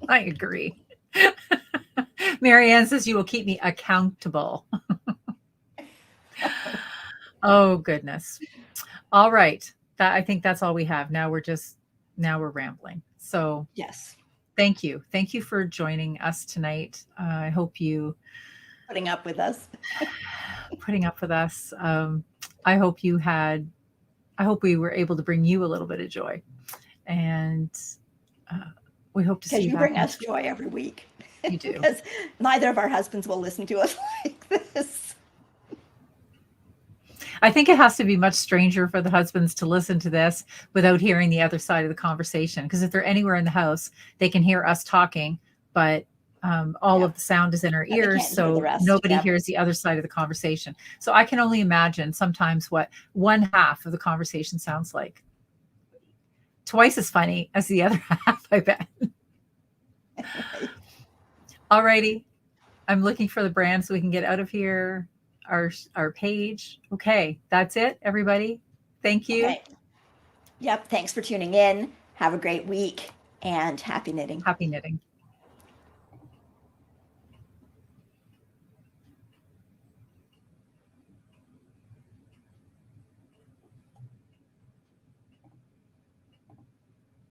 I agree. Marianne says you will keep me accountable. Oh, goodness. All right. I think that's all we have. Now we're rambling. So Yes. thank you. Thank you for joining us tonight. I hope you Putting up with us. putting up with us. I hope we were able to bring you a little bit of joy. And we hope to see Because you you back bring us joy every week. You do. Because neither of our husbands will listen to us like this. I think it has to be much stranger for the husbands to listen to this without hearing the other side of the conversation. Because if they're anywhere in the house, they can hear us talking, but all Yep. of the sound is in our But they ears, can't hear the so rest. nobody Yep. hears the other side of the conversation. So I can only imagine sometimes what one half of the conversation sounds like. Twice as funny as the other half, I bet. All righty. I'm looking for the brand so we can get out of here. Our page. Okay, that's it, everybody. Thank you. Okay. Yep. Thanks for tuning in. Have a great week and happy knitting. Happy knitting.